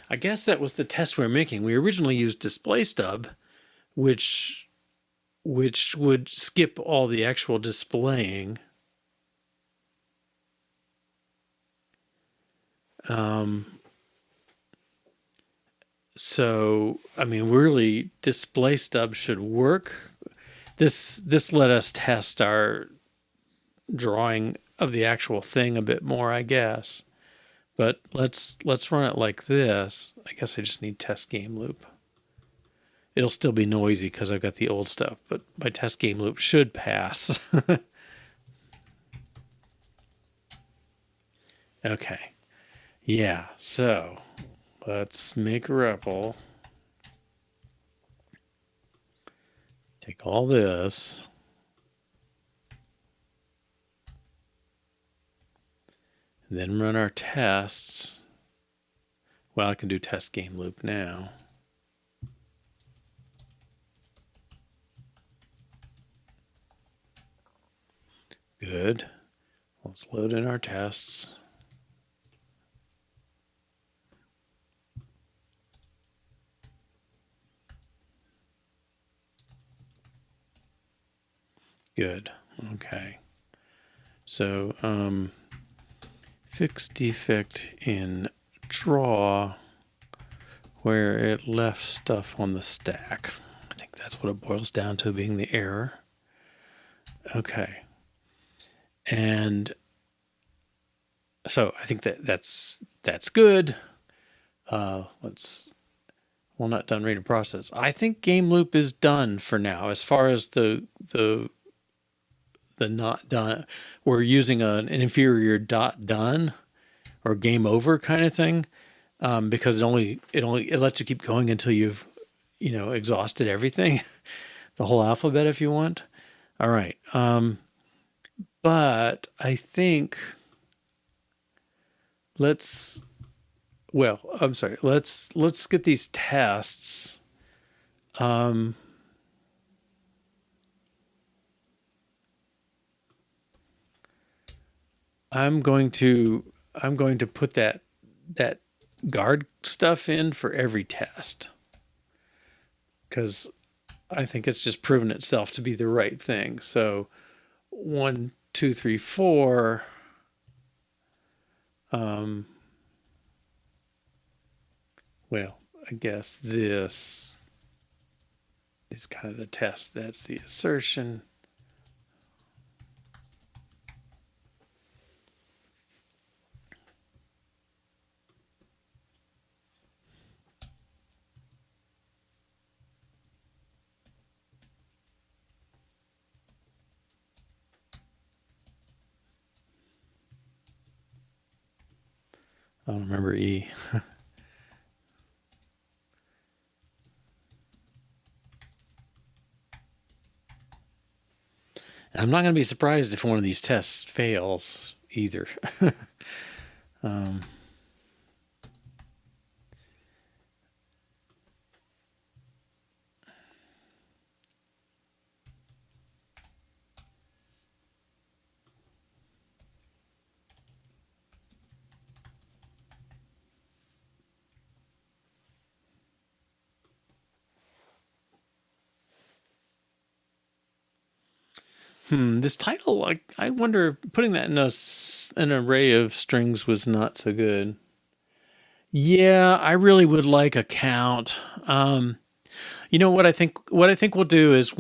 Speaker 1: I guess that was the test we were making. We originally used display stub, which would skip all the actual displaying. So, I mean, really, display stub should work. This let us test our drawing of the actual thing a bit more, I guess. But let's run it like this. I guess I just need test game loop. It'll still be noisy because I've got the old stuff, but my test game loop should pass. Okay. Yeah, so let's make a REPL. Take all this. And then run our tests. Well, I can do test game loop now. Good. Let's load in our tests. Good. Okay. So, fix defect in draw where it left stuff on the stack. I think that's what it boils down to, being the error. Okay. And so I think that's good. Well, not done reading process. I think game loop is done for now. As far as the not done, we're using an inferior dot done or game over kind of thing, because it lets you keep going until you've exhausted everything, the whole alphabet if you want. All right, but I think let's get these tests. I'm going to put that guard stuff in for every test, because I think it's just proven itself to be the right thing. So 1, 2, 3, 4. Well, I guess this is kind of the test. That's the assertion. I don't remember E. I'm not going to be surprised if one of these tests fails either. This title, I wonder, putting that in an array of strings was not so good. Yeah, I really would like a count. You know what I think? What I think we'll do is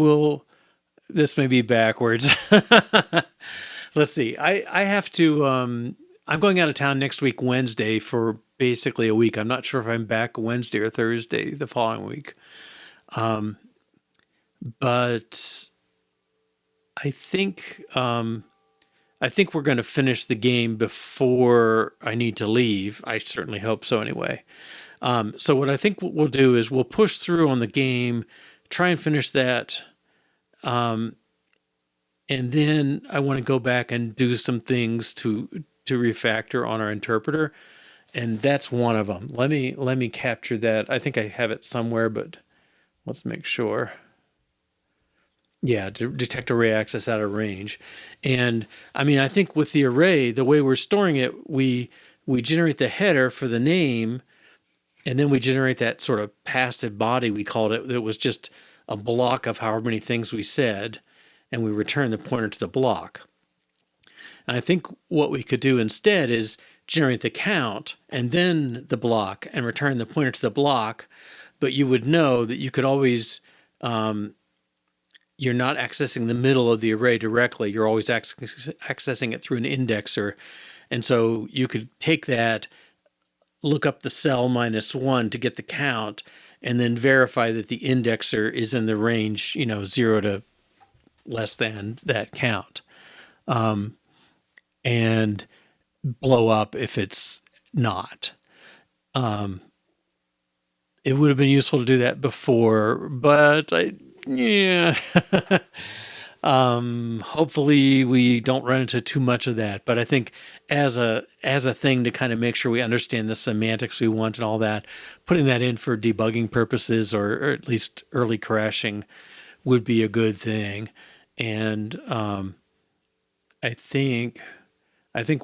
Speaker 1: this may be backwards. Let's see. I have to. I'm going out of town next week, Wednesday, for basically a week. I'm not sure if I'm back Wednesday or Thursday the following week. But I think we're going to finish the game before I need to leave. I certainly hope so anyway. So what I think we'll do is we'll push through on the game, try and finish that. And then I want to go back and do some things to refactor on our interpreter. And that's one of them. Let me capture that. I think I have it somewhere, but let's make sure. Yeah, to detect array access out of range. And I mean, I think with the array, the way we're storing it, we generate the header for the name, and then we generate that sort of passive body, we called it, that was just a block of however many things we said, and we return the pointer to the block. And I think what we could do instead is generate the count and then the block and return the pointer to the block, but you would know that you could always, you're not accessing the middle of the array directly. You're always accessing it through an indexer. And so you could take that, look up the cell -1 to get the count, and then verify that the indexer is in the range, 0 to less than that count. And blow up if it's not. It would have been useful to do that before, but hopefully we don't run into too much of that. But I think as a thing to kind of make sure we understand the semantics we want and all that, putting that in for debugging purposes or at least early crashing would be a good thing. And I think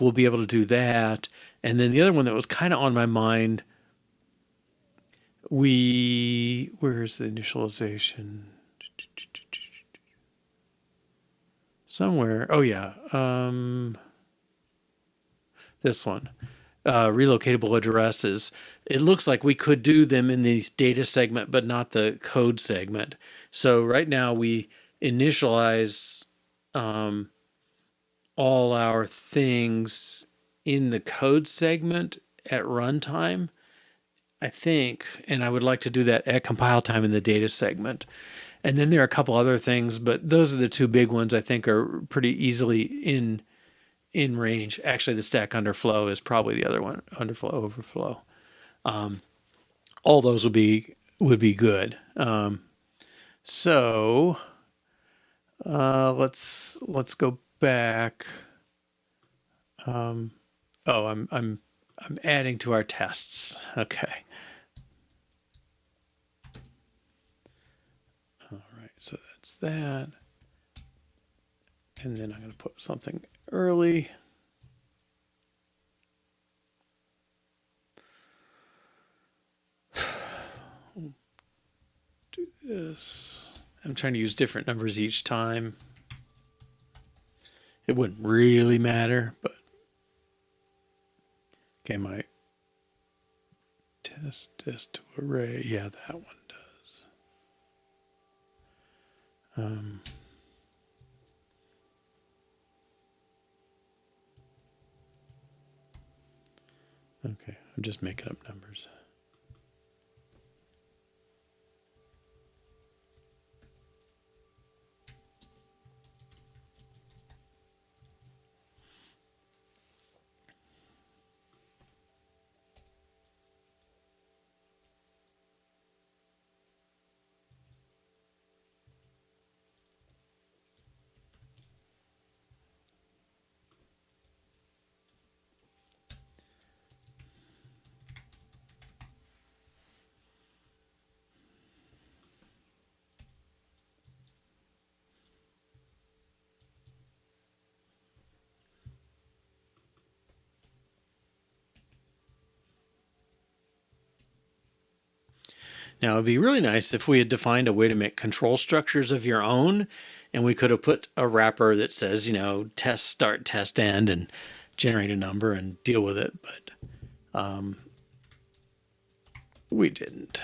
Speaker 1: we'll be able to do that. And then the other one that was kind of on my mind, where's the initialization? Somewhere. Oh yeah. This one. Relocatable addresses. It looks like we could do them in the data segment, but not the code segment. So right now we initialize all our things in the code segment at runtime, I think, and I would like to do that at compile time in the data segment. And then there are a couple other things, but those are the two big ones I think are pretty easily in range. Actually, the stack underflow is probably the other one, underflow, overflow. All those would be good. So let's go back. I'm adding to our tests. Okay. All right, so that's that. And then I'm going to put something early. Do this. I'm trying to use different numbers each time. It wouldn't really matter, but okay, my test to array. Yeah, that one does. Okay, I'm just making up numbers. Now, it'd be really nice if we had defined a way to make control structures of your own, and we could have put a wrapper that says, test start, test end, and generate a number and deal with it. But we didn't.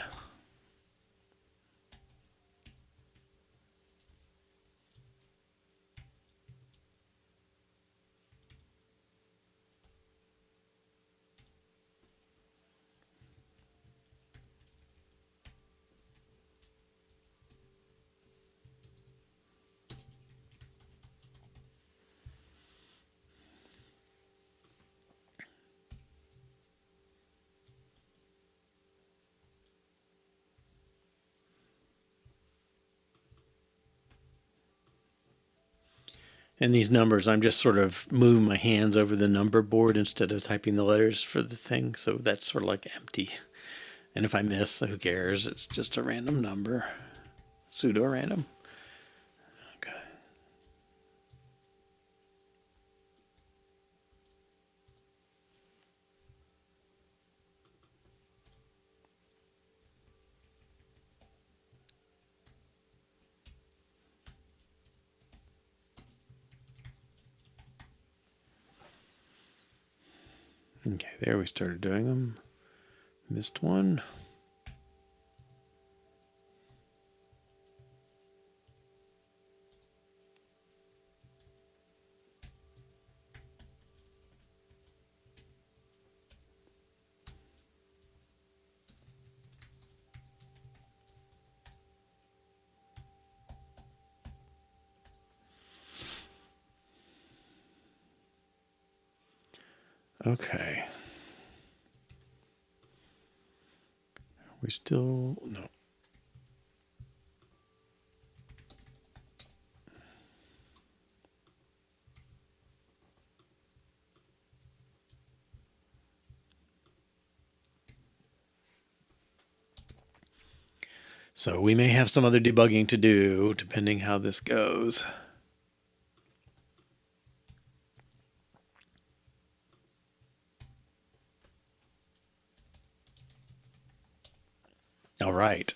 Speaker 1: And these numbers, I'm just sort of moving my hands over the number board instead of typing the letters for the thing. So that's sort of like empty. And if I miss, who cares? It's just a random number, pseudo random. Okay. Okay, there we started doing them. Missed one. Okay. We still, no. So we may have some other debugging to do depending how this goes. All right.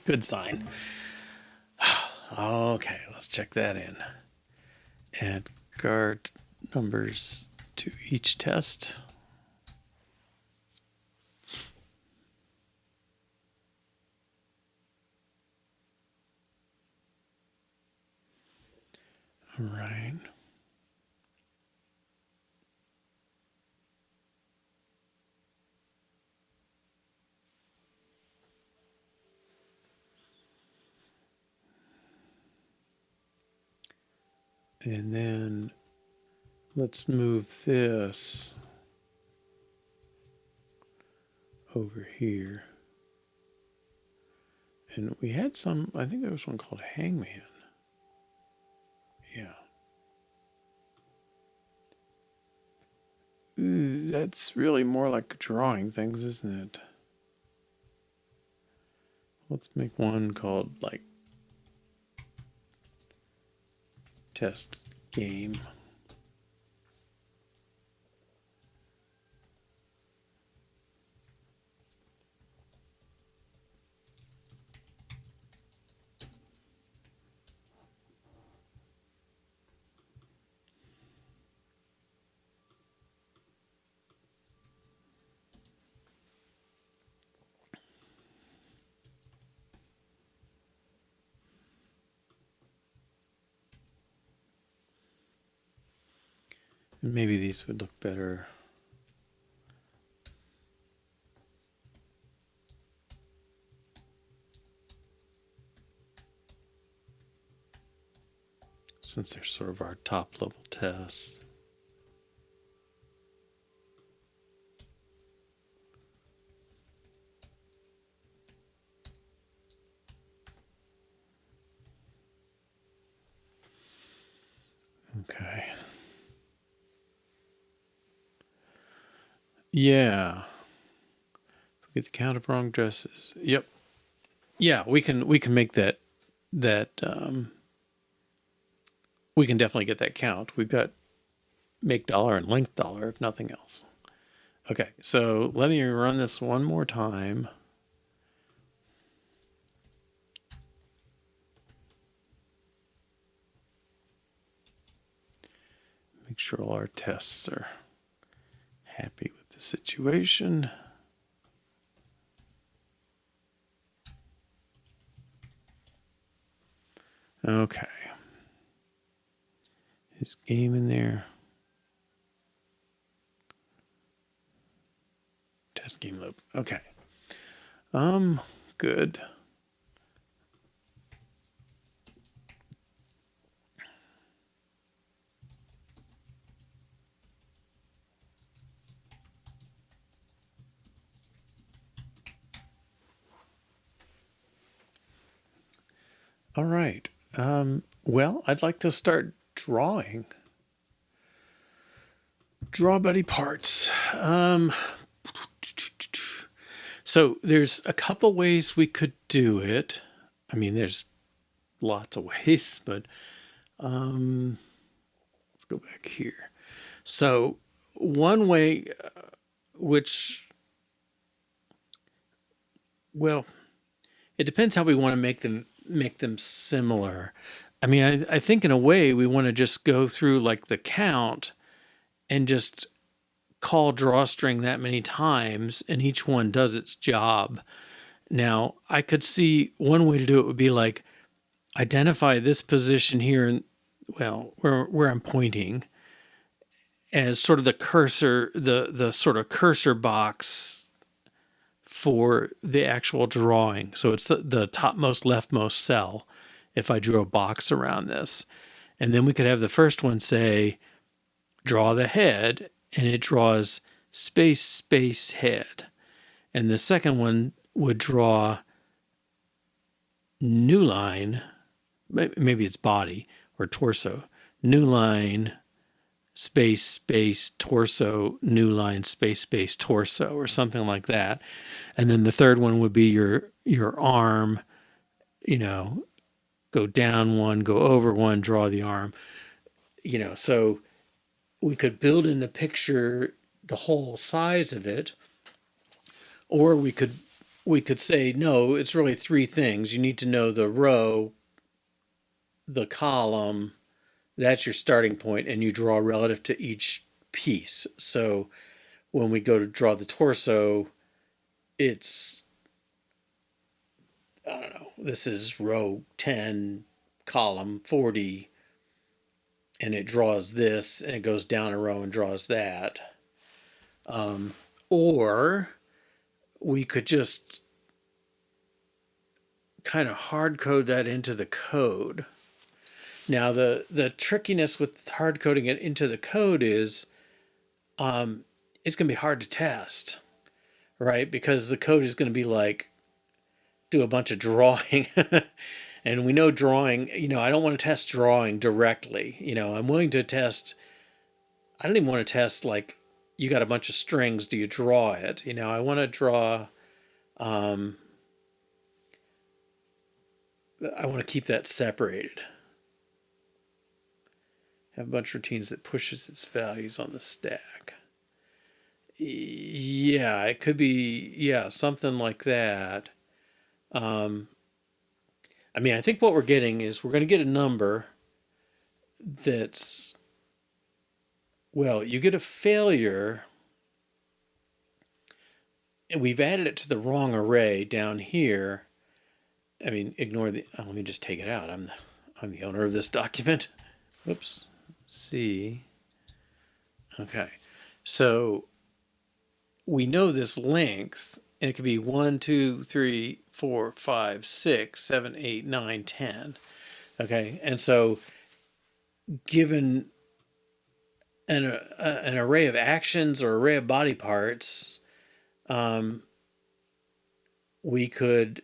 Speaker 1: Good sign. Okay, let's check that in. Add guard numbers to each test. All right. And then let's move this over here. And we had some, I think there was one called Hangman. Yeah. Ooh, that's really more like drawing things, isn't it? Let's make one called like test game. And maybe these would look better. Since they're sort of our top level tests. Okay. Yeah. Get the count of wrong dresses. Yep. Yeah, we can make that we can definitely get that count. We've got make dollar and length dollar if nothing else. Okay, so let me run this one more time. Make sure all our tests are happy with the situation. Okay. Is game in there? Test game loop. Okay. Good. All right. Well, I'd like to start drawing. Draw buddy parts. So there's a couple ways we could do it. I mean, there's lots of ways, but let's go back here. So one way, which, well, it depends how we want to make them similar. I mean, I think in a way we want to just go through like the count and just call drawstring that many times and each one does its job. Now, I could see one way to do it would be like identify this position here, and well, where I'm pointing as sort of the cursor, the sort of cursor box for the actual drawing. So it's the topmost leftmost cell if I drew a box around this. And then we could have the first one say, draw the head, and it draws space, space, head. And the second one would draw new line, maybe it's body or torso, new line, space, space, torso, new line, space, space, torso, or something like that. And then the third one would be your arm, go down one, go over one, draw the arm, so we could build in the picture the whole size of it, or we could say, no, it's really three things. You need to know the row, the column, that's your starting point, and you draw relative to each piece. So when we go to draw the torso, it's, I don't know, this is row 10, column 40, and it draws this, and it goes down a row and draws that. Or we could just kind of hard code that into the code. Now, the trickiness with hard coding it into the code is it's going to be hard to test, right? Because the code is going to be like, do a bunch of drawing. And we know drawing, I don't want to test drawing directly. I'm willing to test, I don't even want to test like, you got a bunch of strings, do you draw it? I want to draw, I want to keep that separated. Have a bunch of routines that pushes its values on the stack. Yeah, it could be, something like that. I think what we're getting is we're going to get a number that's, well, you get a failure, and we've added it to the wrong array down here. Ignore the, let me just take it out. I'm the owner of this document. Whoops. C. Okay. So we know this length, and it could be 1, 2, 3, 4, 5, 6, 7, 8, 9, 10. Okay. And so given an array of actions or array of body parts, we could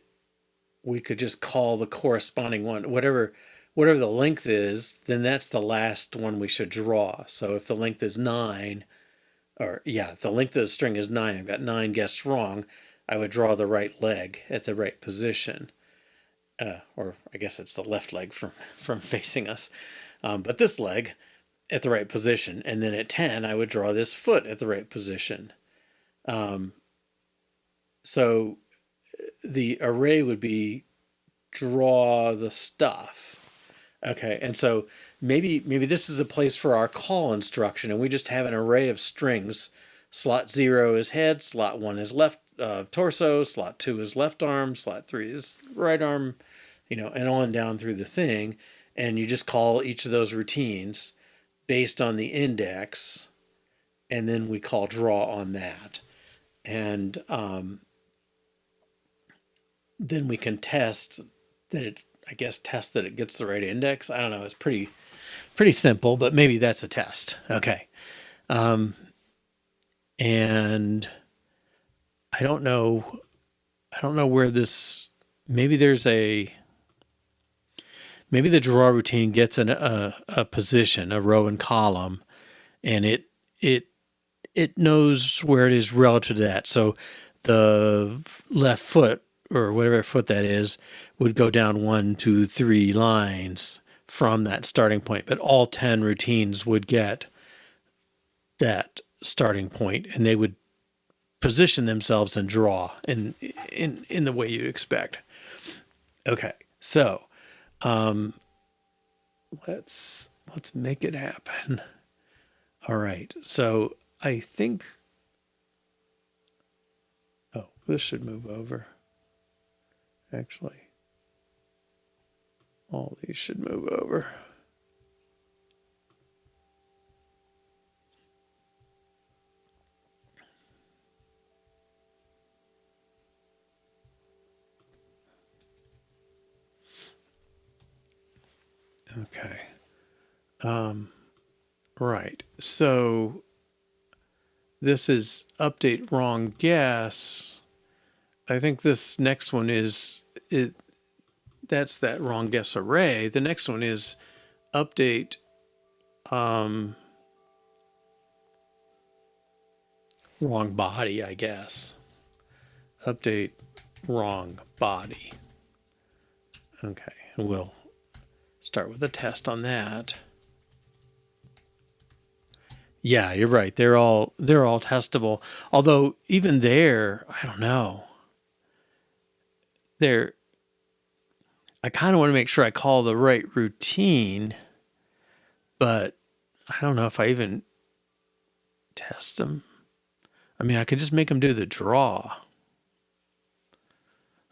Speaker 1: just call the corresponding one, whatever the length is, then that's the last one we should draw. So if the length is 9, if the length of the string is 9, I've got 9 guessed wrong, I would draw the right leg at the right position. Or I guess it's the left leg from facing us. But this leg at the right position. And then at 10, I would draw this foot at the right position. So the array would be draw the stuff. Okay, and so maybe this is a place for our call instruction, and we just have an array of strings. Slot 0 is head, slot 1 is left torso, slot 2 is left arm, slot 3 is right arm, and on down through the thing. And you just call each of those routines based on the index, and then we call draw on that. And then we can test that it gets the right index. I don't know. It's pretty simple, but maybe that's a test. Okay. And I don't know where this, maybe the draw routine gets a position, a row and column, and it knows where it is relative to that. So the left foot, or whatever foot that is, would go down 1, 2, 3 lines from that starting point. But all 10 routines would get that starting point, and they would position themselves and draw in the way you'd expect. Okay, so let's make it happen. All right, so I think, oh, this should move over. Actually, all these should move over. Okay. Right. So this is update wrong guess. I think this next one is it. That's that wrong guess array. The next one is update wrong body, I guess. Update wrong body. Okay, we'll start with a test on that. Yeah, you're right. They're all testable. Although even there, I don't know. I kind of want to make sure I call the right routine, but I don't know if I even test them. I mean, I could just make them do the draw.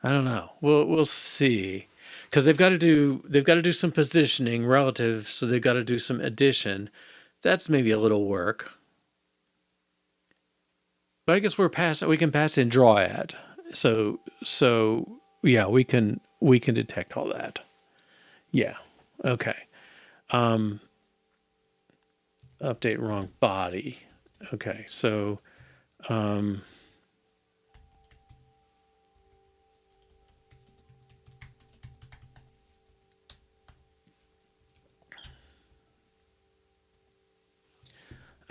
Speaker 1: I don't know. We'll see, because they've got to do some positioning relative, so they've got to do some addition. That's maybe a little work, but I guess we can pass in draw add. So yeah, we can detect all that. Yeah. Okay. Update wrong body. Okay. So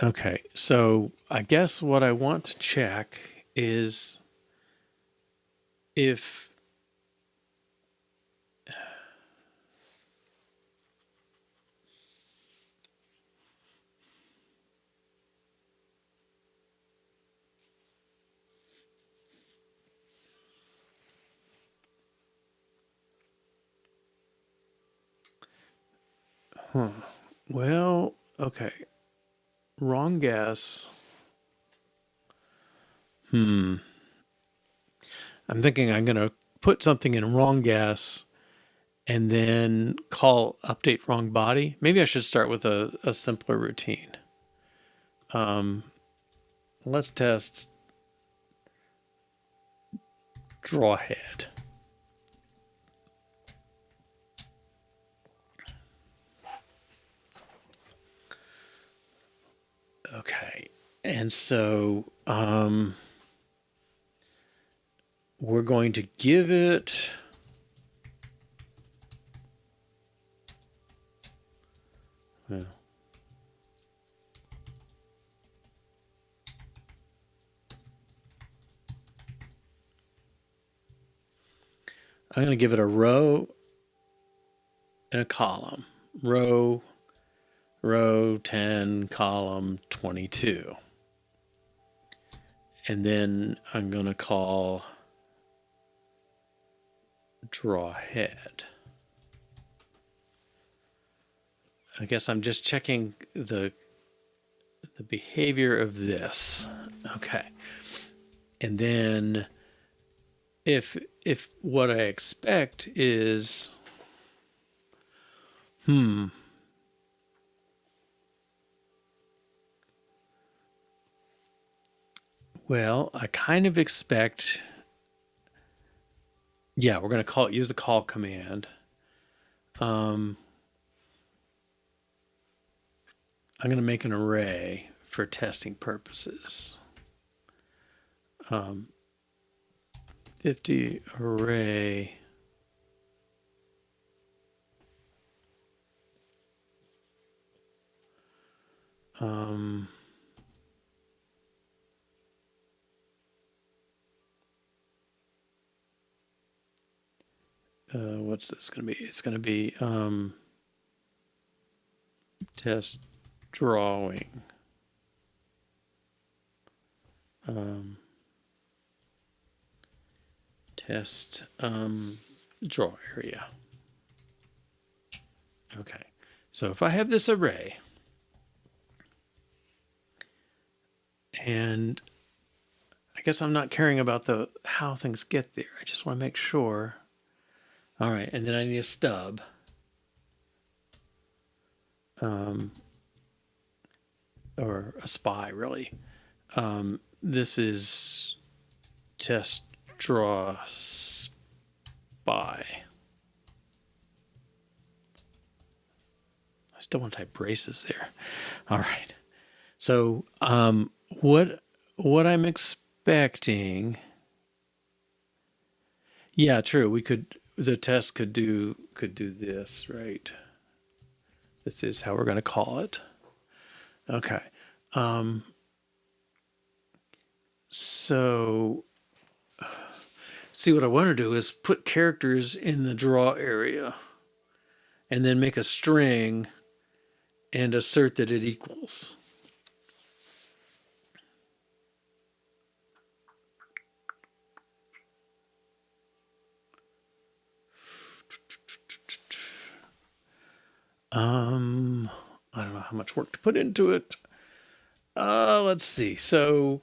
Speaker 1: okay. So I guess what I want to check is if well, okay. Wrong guess. I'm thinking I'm going to put something in wrong guess and then call update wrong body. Maybe I should start with a simpler routine. Let's test draw head. Okay. And so we're going to give it well, I'm going to give it a row and a column. Row 10, column 22. And then I'm going to call draw head. I guess I'm just checking the behavior of this. Okay. And then if what I expect is well, I kind of expect, yeah, we're going to use the call command. I'm going to make an array for testing purposes. 50 array what's this going to be? It's going to be test drawing. Test draw area. Okay. So if I have this array, And I guess I'm not caring about the how things get there. I just want to make sure. All right, and then I need a stub. Or a spy, really. This is test draw spy. I still want to type braces there. All right. So what I'm expecting. Yeah, true. The test could do this, right? This is how we're going to call it. Okay. So see, what I want to do is put characters in the draw area and then make a string and assert that it equals. I don't know how much work to put into it. Let's see. So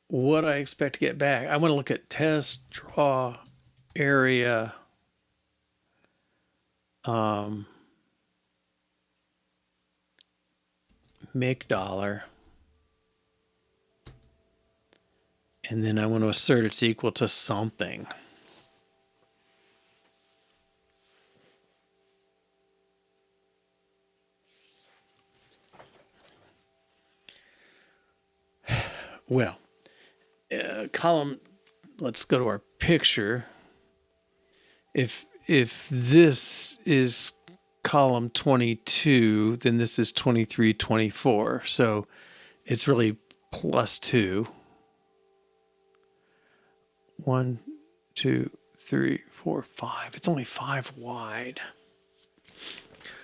Speaker 1: what I expect to get back, I want to look at test draw area. Make dollar. And then I want to assert it's equal to something. Well, column, let's go to our picture. If this is column 22, then this is 23, 24. So it's really plus 2. 1, 2, 3, 4, 5. It's only 5 wide.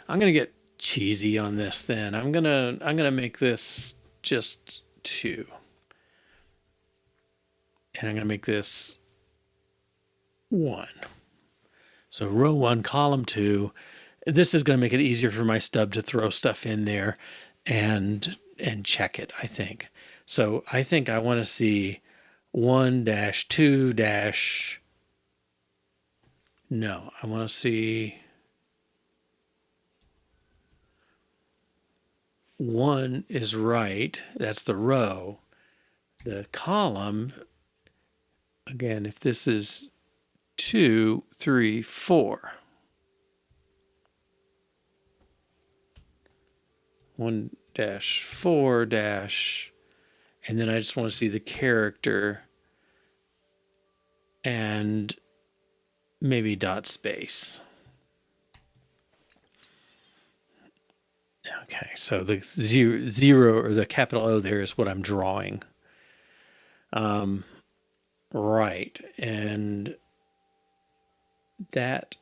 Speaker 1: I'm gonna get cheesy on this then. I'm gonna make this just 2. And I'm gonna make this 1. So row 1, column 2. This is gonna make it easier for my stub to throw stuff in there and check it, I think. So I think I want to see 1-2- no, I want to see 1 is right. That's the row. The column, again, if this is 2, 3, 4. 1-4-, and then I just want to see the character and maybe dot space. Okay, so the zero or the capital O there is what I'm drawing. Right, and that,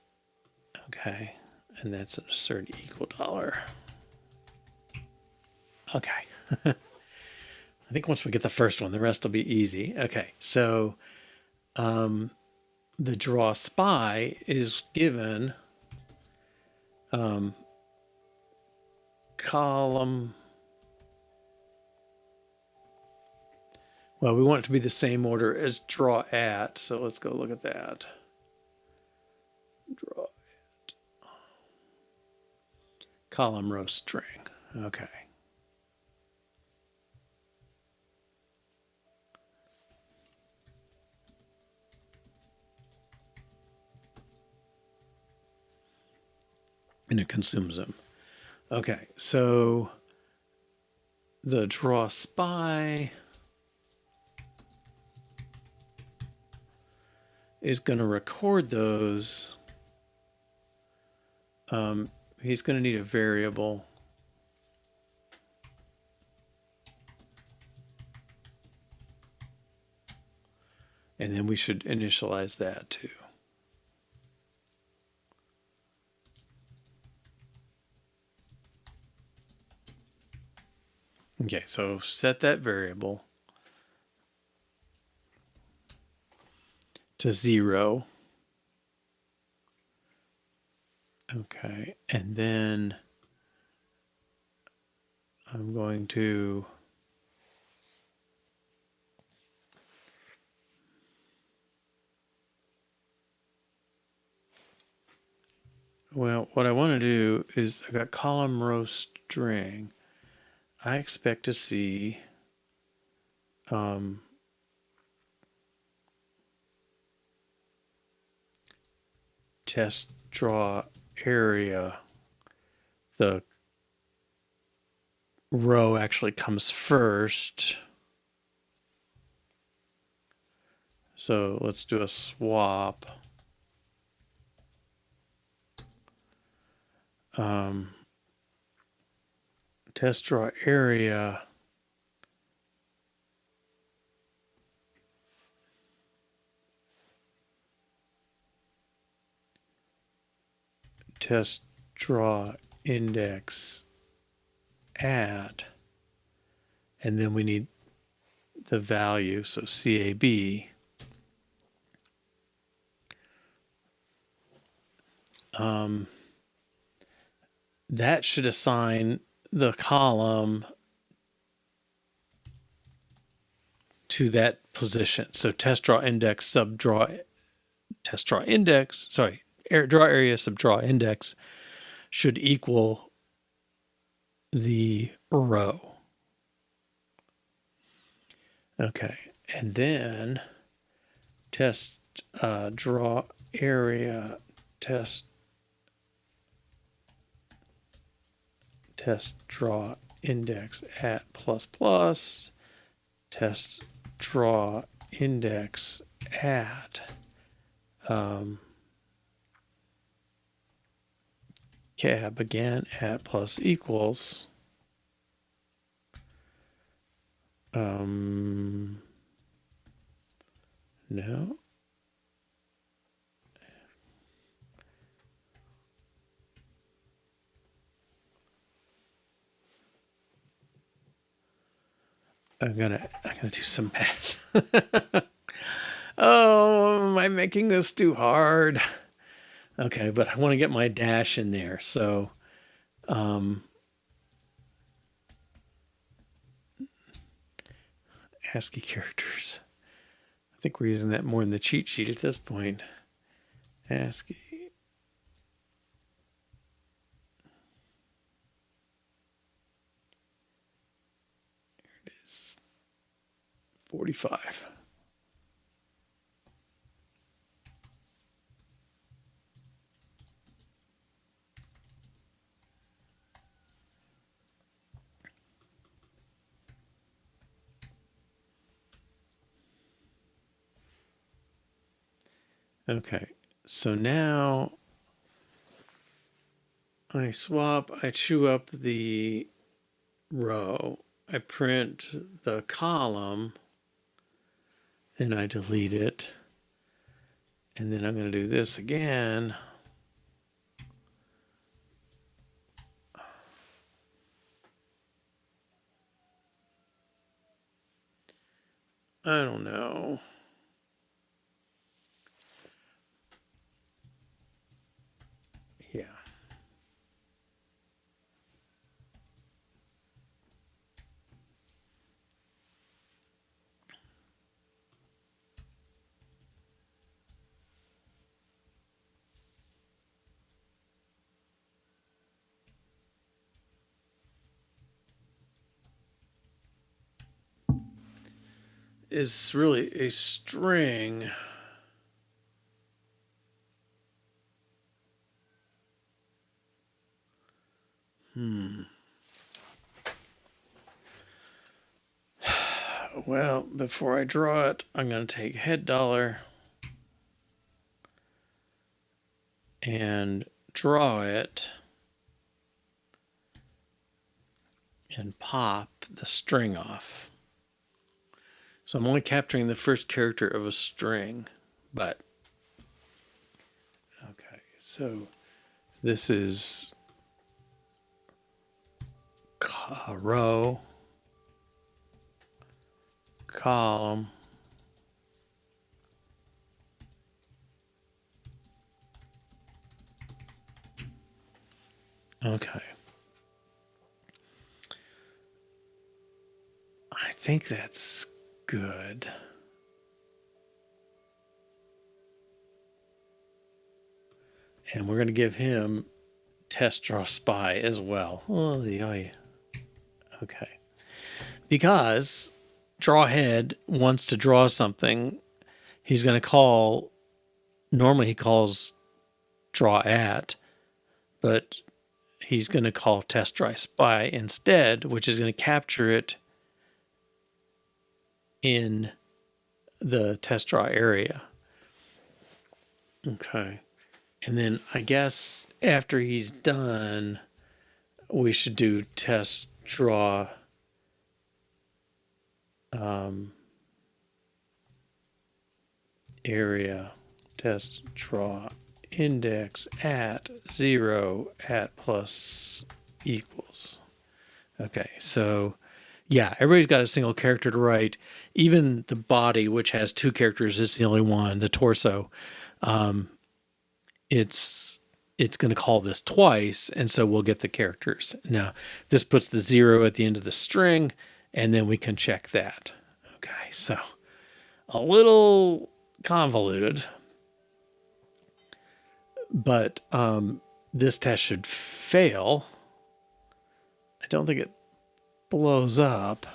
Speaker 1: okay, and that's an assert equal dollar. Okay. I think once we get the first one, the rest will be easy. Okay, so the draw spy is given column. Well, we want it to be the same order as draw at, so let's go look at that. Draw at. Column row string. Okay. And it consumes them. Okay, so the draw spy is going to record those. He's going to need a variable. And then we should initialize that too. Okay, so set that variable to 0. Okay, and then I'm going to well, what I want to do is I got column row string. I expect to see test draw area. The row actually comes first. So let's do a swap. Test draw area. Test draw index add. And then we need the value, so CAB. That should assign the column to that position. So test draw index sub draw test draw index, sorry, draw area sub draw index should equal the row. Okay, and then test draw area test draw index at plus plus test draw index at cab again at plus equals no. I'm gonna do some math. Oh, am I making this too hard? Okay, but I want to get my dash in there. So ASCII characters. I think we're using that more in the cheat sheet at this point. ASCII. Here it is. 45. Okay, so now I swap, I chew up the row, I print the column, and I delete it. And then I'm going to do this again. I don't know. Yeah. Is really a string. Well, before I draw it, I'm going to take head dollar and draw it and pop the string off. So I'm only capturing the first character of a string, but okay, so this is row, column, okay. think that's good. And we're going to give him test draw spy as well. Oh, okay. Because draw head wants to draw something, he's going to call, normally he calls draw at, but he's going to call test draw spy instead, which is going to capture it in the test draw area. Okay. And then I guess after he's done, we should do test draw area, test draw index at 0 at plus equals. Okay, so yeah, everybody's got a single character to write. Even the body, which has 2 characters, is the only one, the torso. It's going to call this twice, and so we'll get the characters. Now, this puts the 0 at the end of the string, and then we can check that. Okay, so a little convoluted, but this test should fail. I don't think it blows up.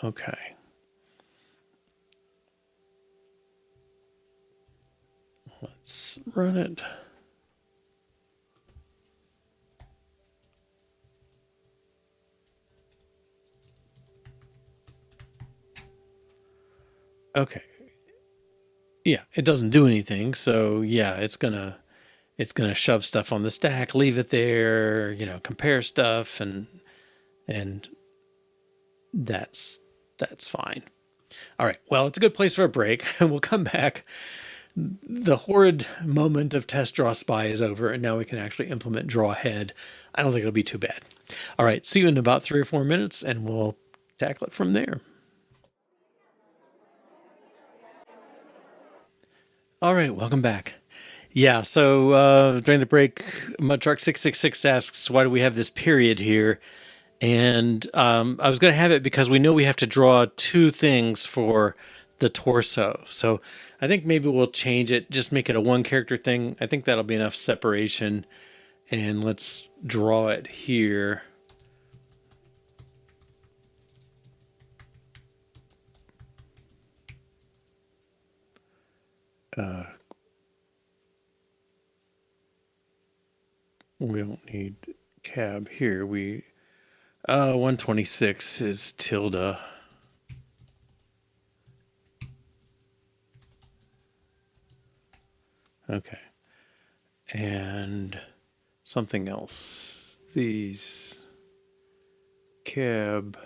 Speaker 1: Okay. Let's run it. Okay. Yeah, it doesn't do anything. So yeah, it's gonna shove stuff on the stack, leave it there, compare stuff, and that's fine. All right. Well, it's a good place for a break. We'll come back. The horrid moment of test draw spy is over, and now we can actually implement draw head. I don't think it'll be too bad. All right. See you in about 3 or 4 minutes, and we'll tackle it from there. All right. Welcome back. Yeah. So during the break, Mudshark666 asks, why do we have this period here? And I was going to have it because we know we have to draw 2 things for the torso. So I think maybe we'll change it, just make it a 1 character thing. I think that'll be enough separation. And let's draw it here. We don't need cab here. 126 is tilde. Okay. And something else. These cab,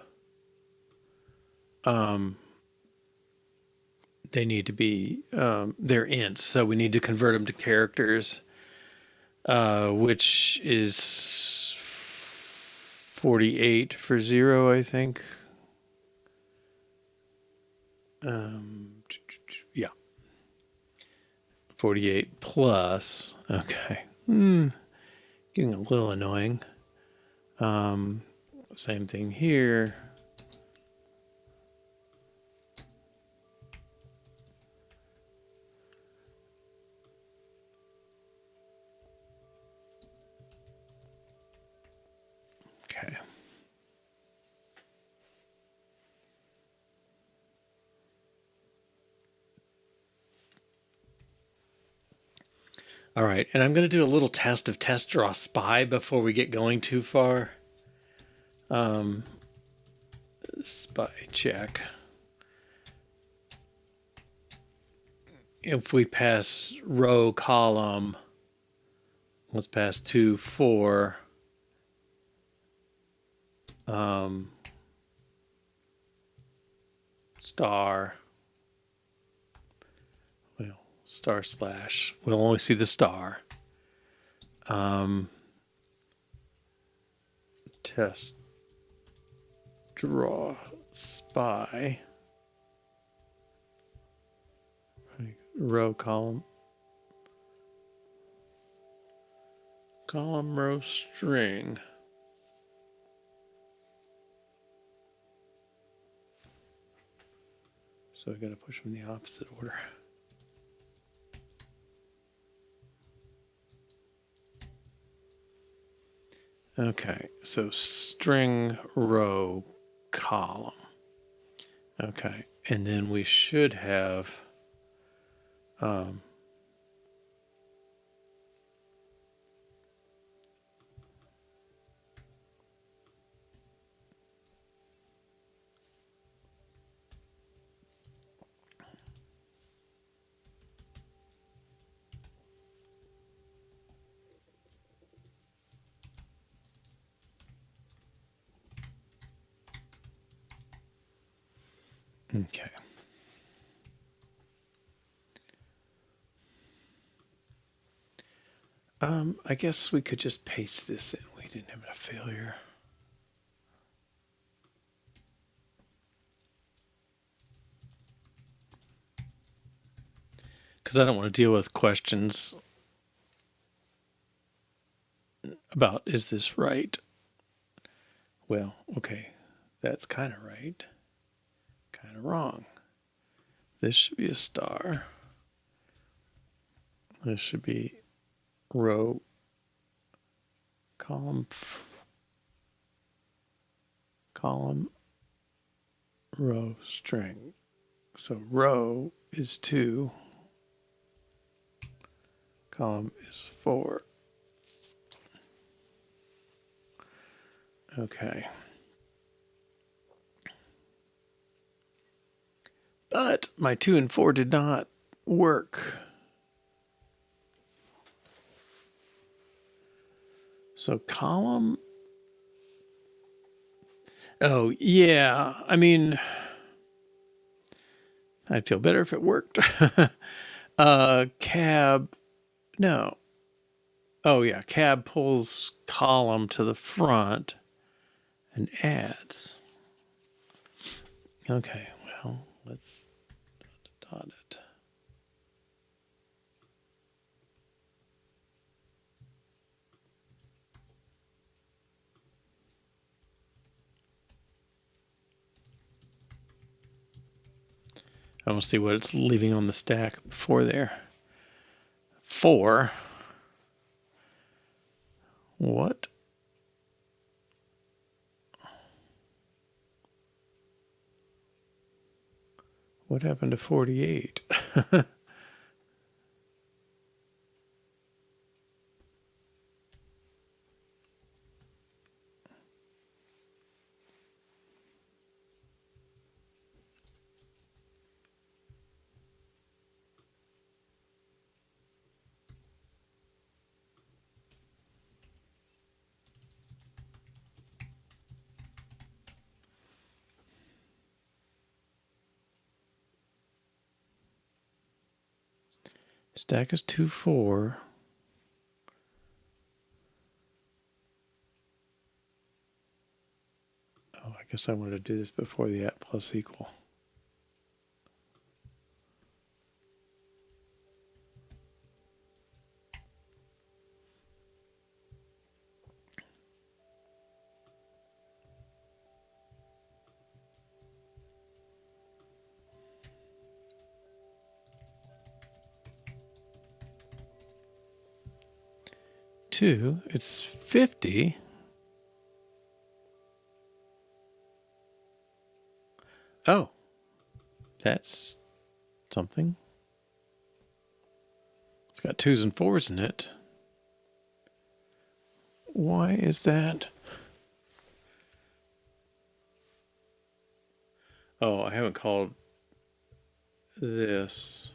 Speaker 1: they need to be, they're ints, so we need to convert them to characters, which is 48 for 0, I think. Yeah. 48 plus. Okay. Getting a little annoying. Same thing here. Okay. All right, and I'm going to do a little test of test draw spy before we get going too far. Spy check. If we pass row column, let's pass 2, 4. Star. Well, star slash. We'll only see the star. Test draw spy. Row column. column, row, string. So we've got to push them in the opposite order. Okay, so string, row, column. Okay, and then we should have okay. I guess we could just paste this in. We didn't have a failure. Because I don't want to deal with questions about, is this right? Well, okay, that's kind of right, kind of wrong. This should be a star. This should be row, column, row, string. So row is 2, column is 4. Okay. But my 2 and 4 did not work. So column. Oh, yeah. I mean, I'd feel better if it worked. Cab. No. Oh, yeah. Cab pulls column to the front and adds. Okay. Well, let's dot it. I want to see what it's leaving on the stack before there. 4. What? What happened to 48? Stack is 2, 4. Oh, I guess I wanted to do this before the at plus equal. Two, it's 50. Oh, that's something. It's got 2s and 4s in it. Why is that? Oh, I haven't called this.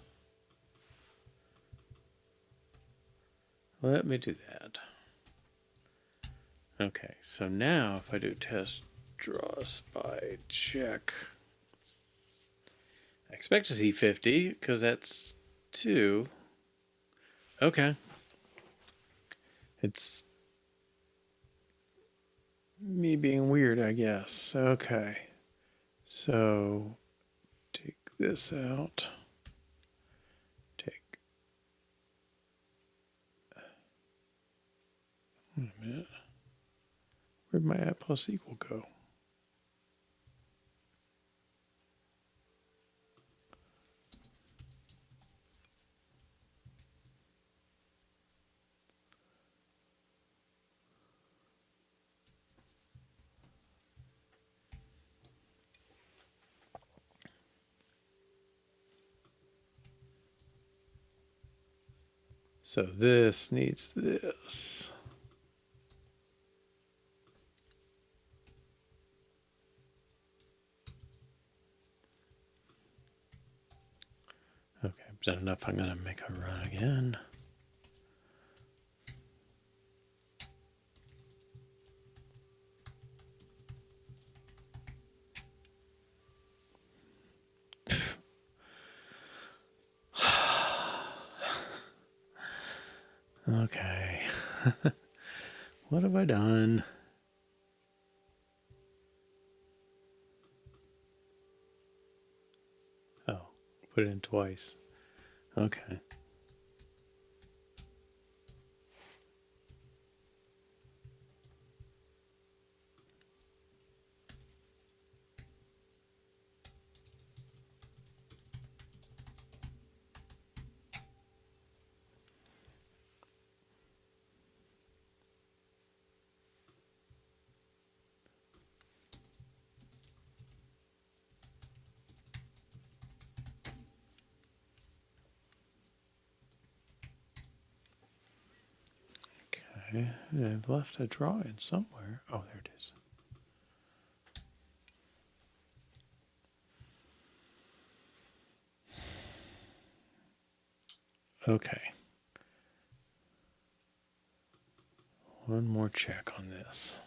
Speaker 1: Let me do that. Okay, so now if I do test draw spy check, I expect to see 50 because that's 2. Okay. It's me being weird, I guess. Okay. So take this out. Take Wait a minute. Where'd my at plus equal go? So this needs this. Okay, I've done enough. I'm going to make a run again. Okay. What have I done? Oh, put it in twice. Okay. Okay, I've left a drawing somewhere. Oh, there it is. Okay. One more check on this.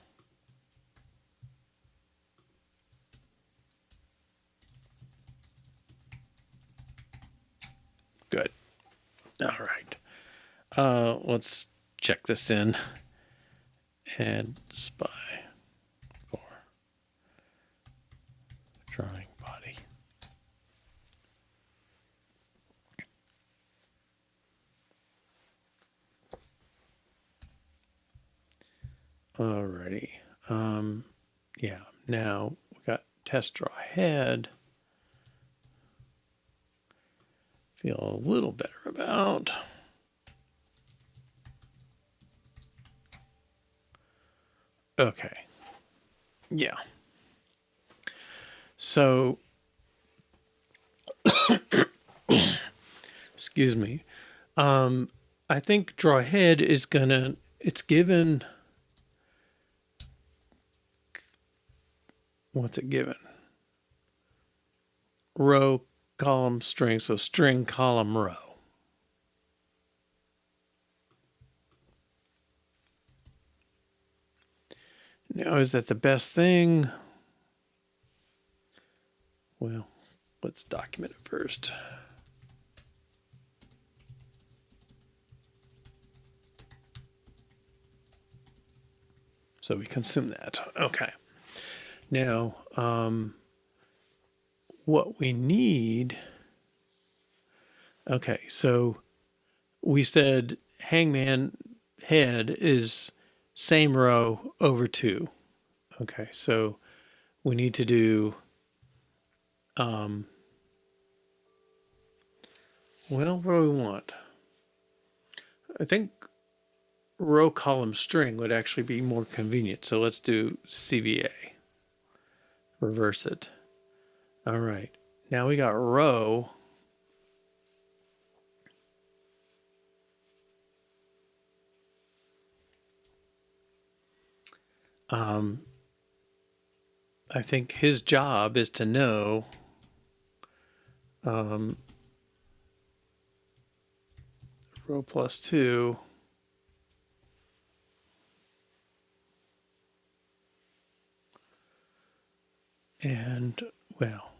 Speaker 1: Good. All right. Let's check this in. Add spy for drawing body. Alrighty. Yeah, now we got test draw head. Feel a little better about. Okay. Yeah. So, excuse me. I think draw head is gonna, it's given, what's it given? Row, column, string. So string, column, row. Now, is that the best thing? Well, let's document it first. So we consume that. Okay. Now, what we need. Okay, so we said hangman head is same row over 2. Okay, so we need to do. Well, what do we want? I think row column string would actually be more convenient. So let's do CVA. Reverse it. All right. Now we got row. I think his job is to know row plus 2 and well,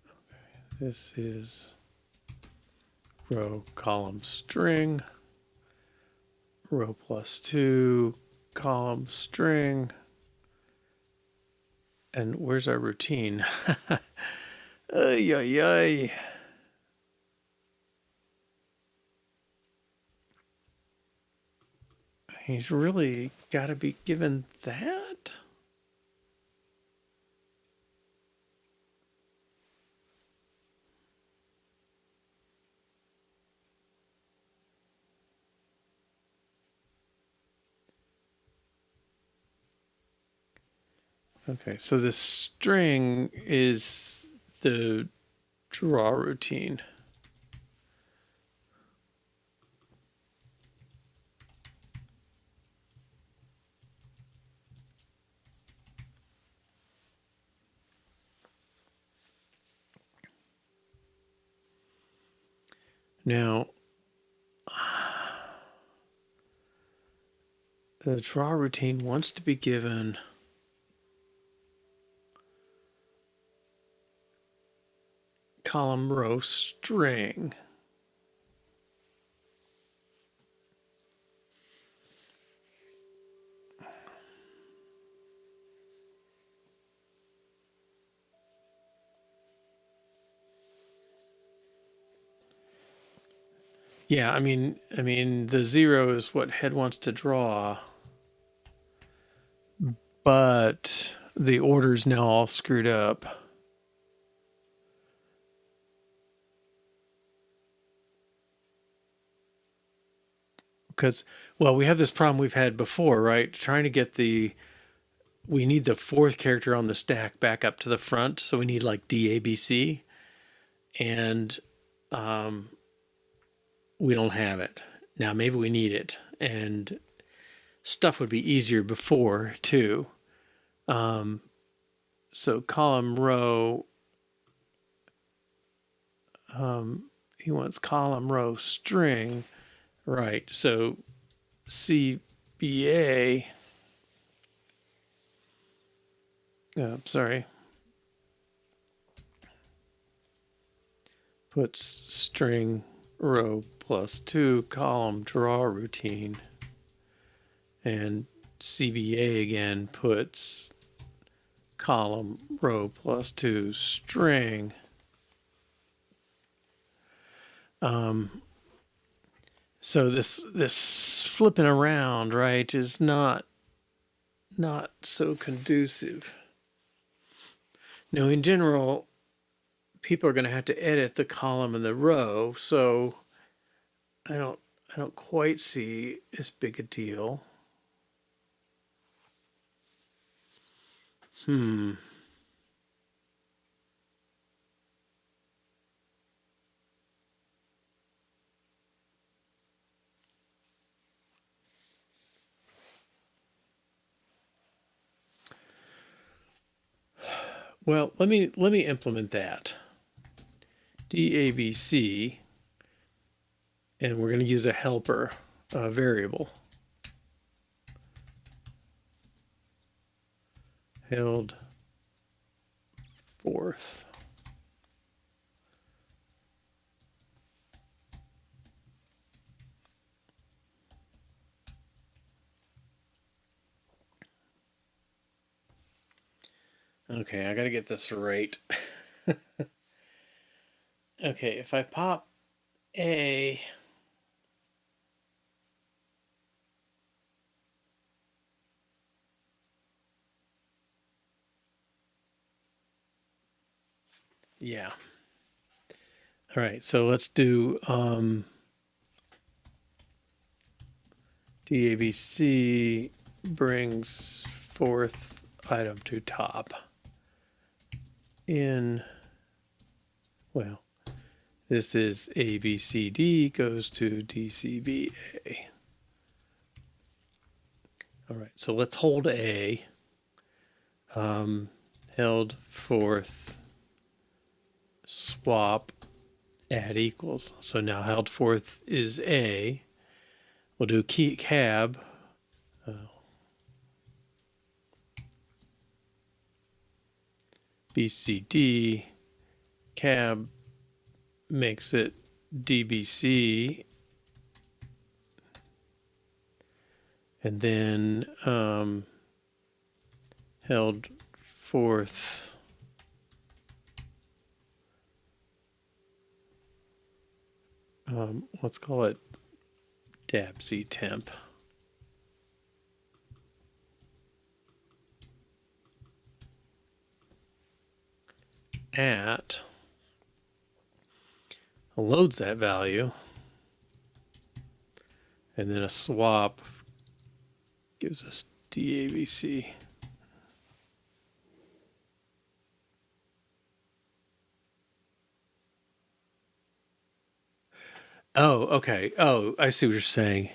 Speaker 1: okay, this is row column string, row plus 2 column string. And where's our routine? Ay, ay, ay. He's really got to be given that. Okay, so the string is the draw routine. Now, the draw routine wants to be given column row string. Yeah, I mean the 0 is what head wants to draw, but the order's now all screwed up. Because, well, we have this problem we've had before, right? Trying to get we need the fourth character on the stack back up to the front, so we need like DABC, and we don't have it. Now maybe we need it, and stuff would be easier before too. So column row, he wants column row string, right? So CBA, sorry, puts string row plus 2 column draw routine, and CBA again puts column row plus 2 string. So this flipping around, right, is not so conducive. Now, in general, people are going to have to edit the column and the row, so I don't quite see as big a deal. Well, let me implement that. DABC, and we're going to use a helper variable. Held fourth. Okay, I got to get this right. Okay, if I pop A, yeah. All right, so let's do DABC brings fourth item to top. In, well, this is ABCD goes to DCBA. All right, so let's hold A. Held fourth, swap, add equals. So now held fourth is A. We'll do key cab. BCD, cab makes it DBC, and then held fourth let's call it DABC temp. at loads that value, and then a swap gives us DAVC. Oh, okay. Oh, I see what you're saying.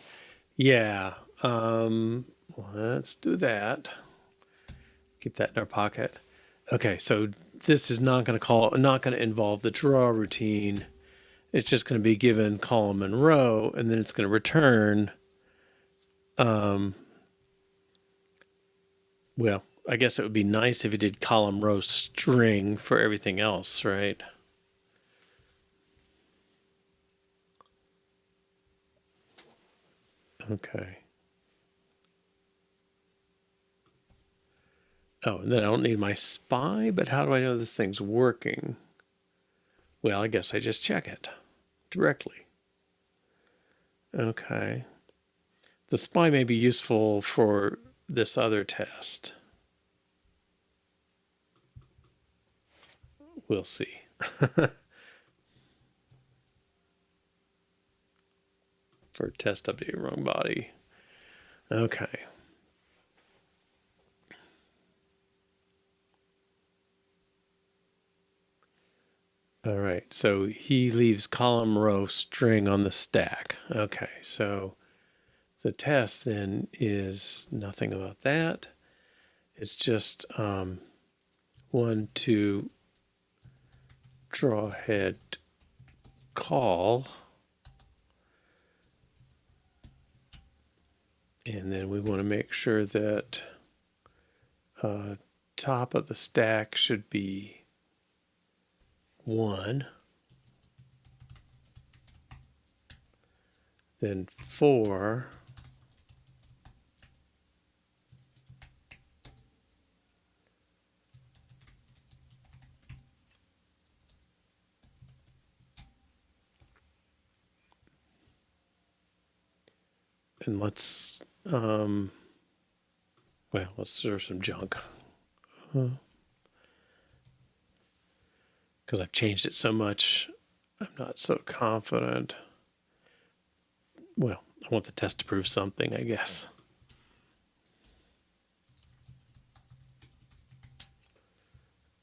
Speaker 1: Yeah. Let's do that. Keep that in our pocket. Okay, so this is not going to involve the draw routine. It's just going to be given column and row, and then it's going to return. Well, I guess it would be nice if it did column row string for everything else, right? Okay. Oh, and then I don't need my spy, but how do I know this thing's working? Well, I guess I just check it directly. Okay. The spy may be useful for this other test. We'll see. For test update wrong body. Okay. All right, so he leaves column row string on the stack. Okay, so the test then is nothing about that. It's just one to draw head call. And then we want to make sure that top of the stack should be 1. Then 4. And let's, let's serve some junk. Because I've changed it so much, I'm not so confident. Well, I want the test to prove something, I guess.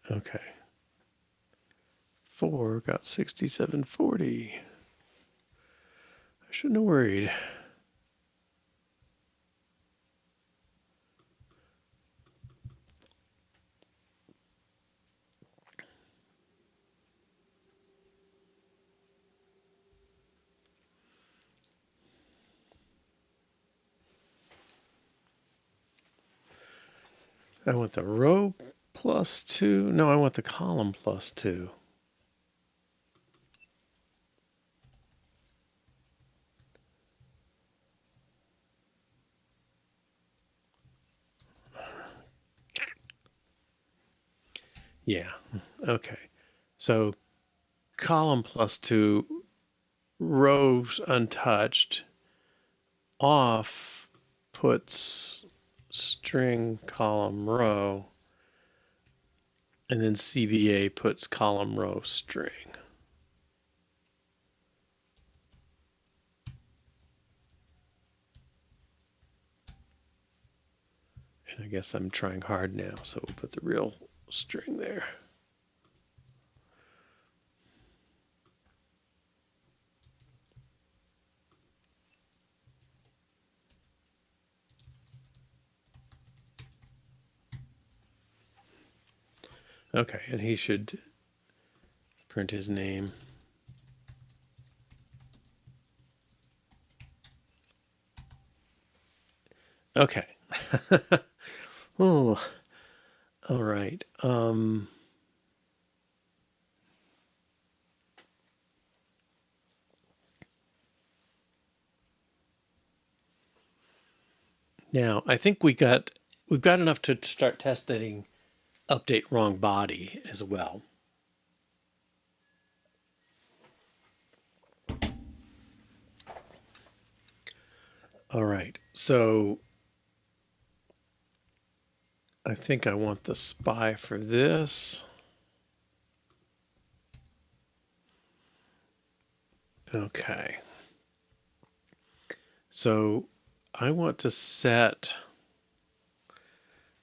Speaker 1: Okay. 4 got 6740. I shouldn't have worried. I want the row +2. No, I want the column +2. Yeah, okay. So column +2, rows untouched, off puts string column row, and then CBA puts column row string. And I guess I'm trying hard now, so we'll put the real string there. Okay, and he should print his name. Okay. Oh, all right. Now I think we've got enough to start testing update wrong body as well. All right, so I think I want the spy for this. Okay. So I want to set,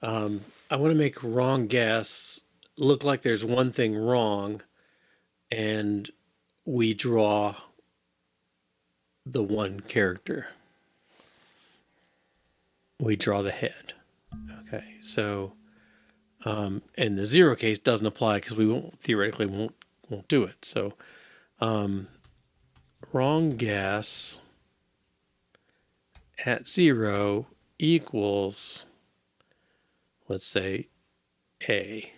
Speaker 1: I want to make wrong guess look like there's one thing wrong, and we draw the one character. We draw the head. Okay. So, and the zero case doesn't apply because we won't theoretically won't do it. So, wrong guess at 0 equals, let's say, A.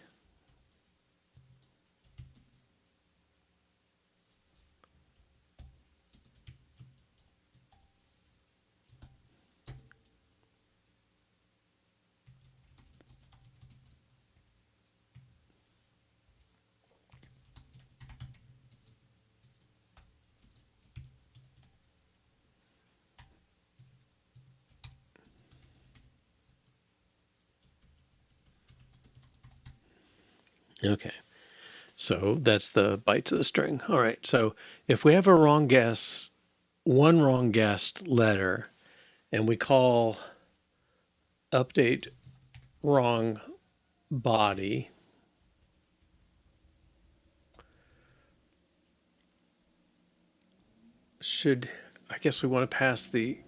Speaker 1: Okay. So that's the bytes of the string. All right. So if we have a wrong guess, one wrong guessed letter, and we call update wrong body, should, I guess we want to pass the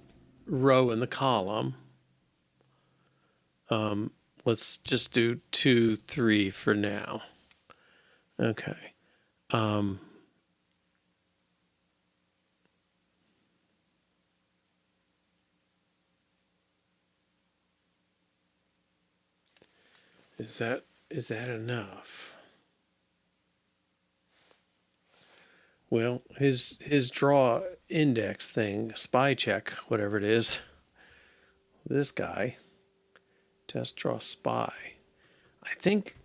Speaker 1: row and the column. Let's just do 2, 3 for now. Okay. Is that enough? Well, his draw index thing, spy check, whatever it is, this guy, test draw spy. I think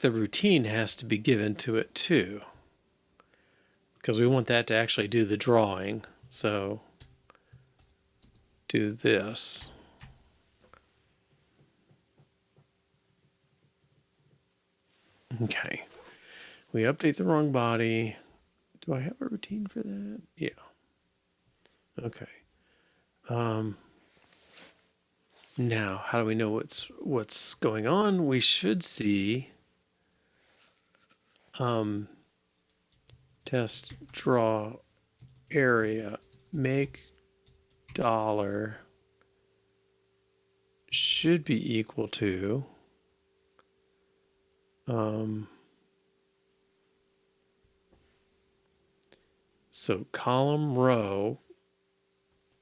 Speaker 1: the routine has to be given to it too, because we want that to actually do the drawing. So do this. Okay. We update the wrong body. Do I have a routine for that? Yeah. Okay. Now, how do we know what's going on? We should see test draw area make dollar should be equal to so column row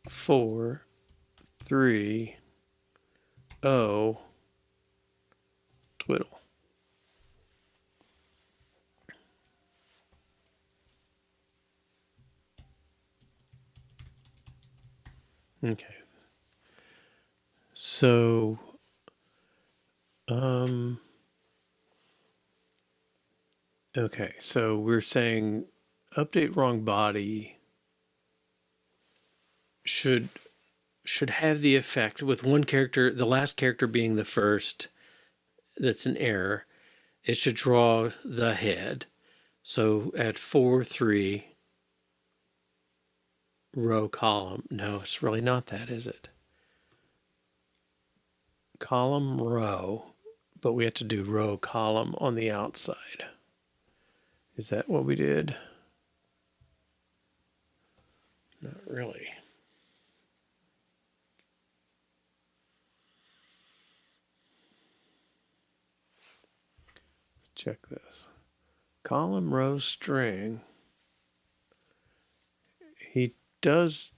Speaker 1: 4 3 0 twiddle. Okay. So okay, so we're saying update wrong body should have the effect with one character, the last character being the first, that's an error. It should draw the head. So at 4 3 row column. No, it's really not that, is it? Column row, but we have to do row column on the outside. Is that what we did? Not really. Let's check this. Column row string. He does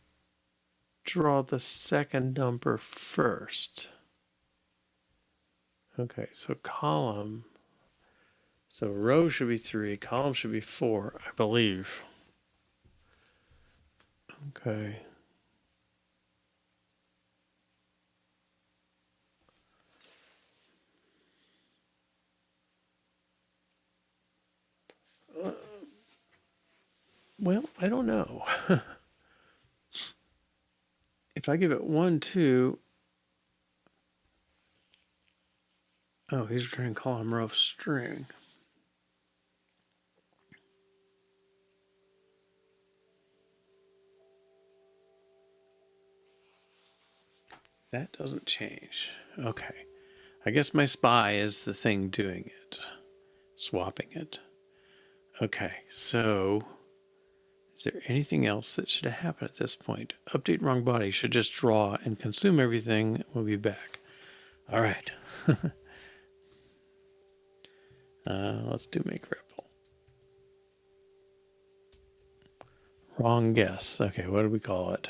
Speaker 1: draw the second number first. Okay, so column. So row should be 3, column should be 4, I believe. Okay. Well, I don't know. If I give it 1, 2. Oh, he's returning column row of string. That doesn't change. Okay. I guess my spy is the thing doing it, swapping it. Okay, so is there anything else that should happen at this point? Update wrong body should just draw and consume everything. We'll be back. All right. Let's do make ripple. Wrong guess. Okay, what do we call it?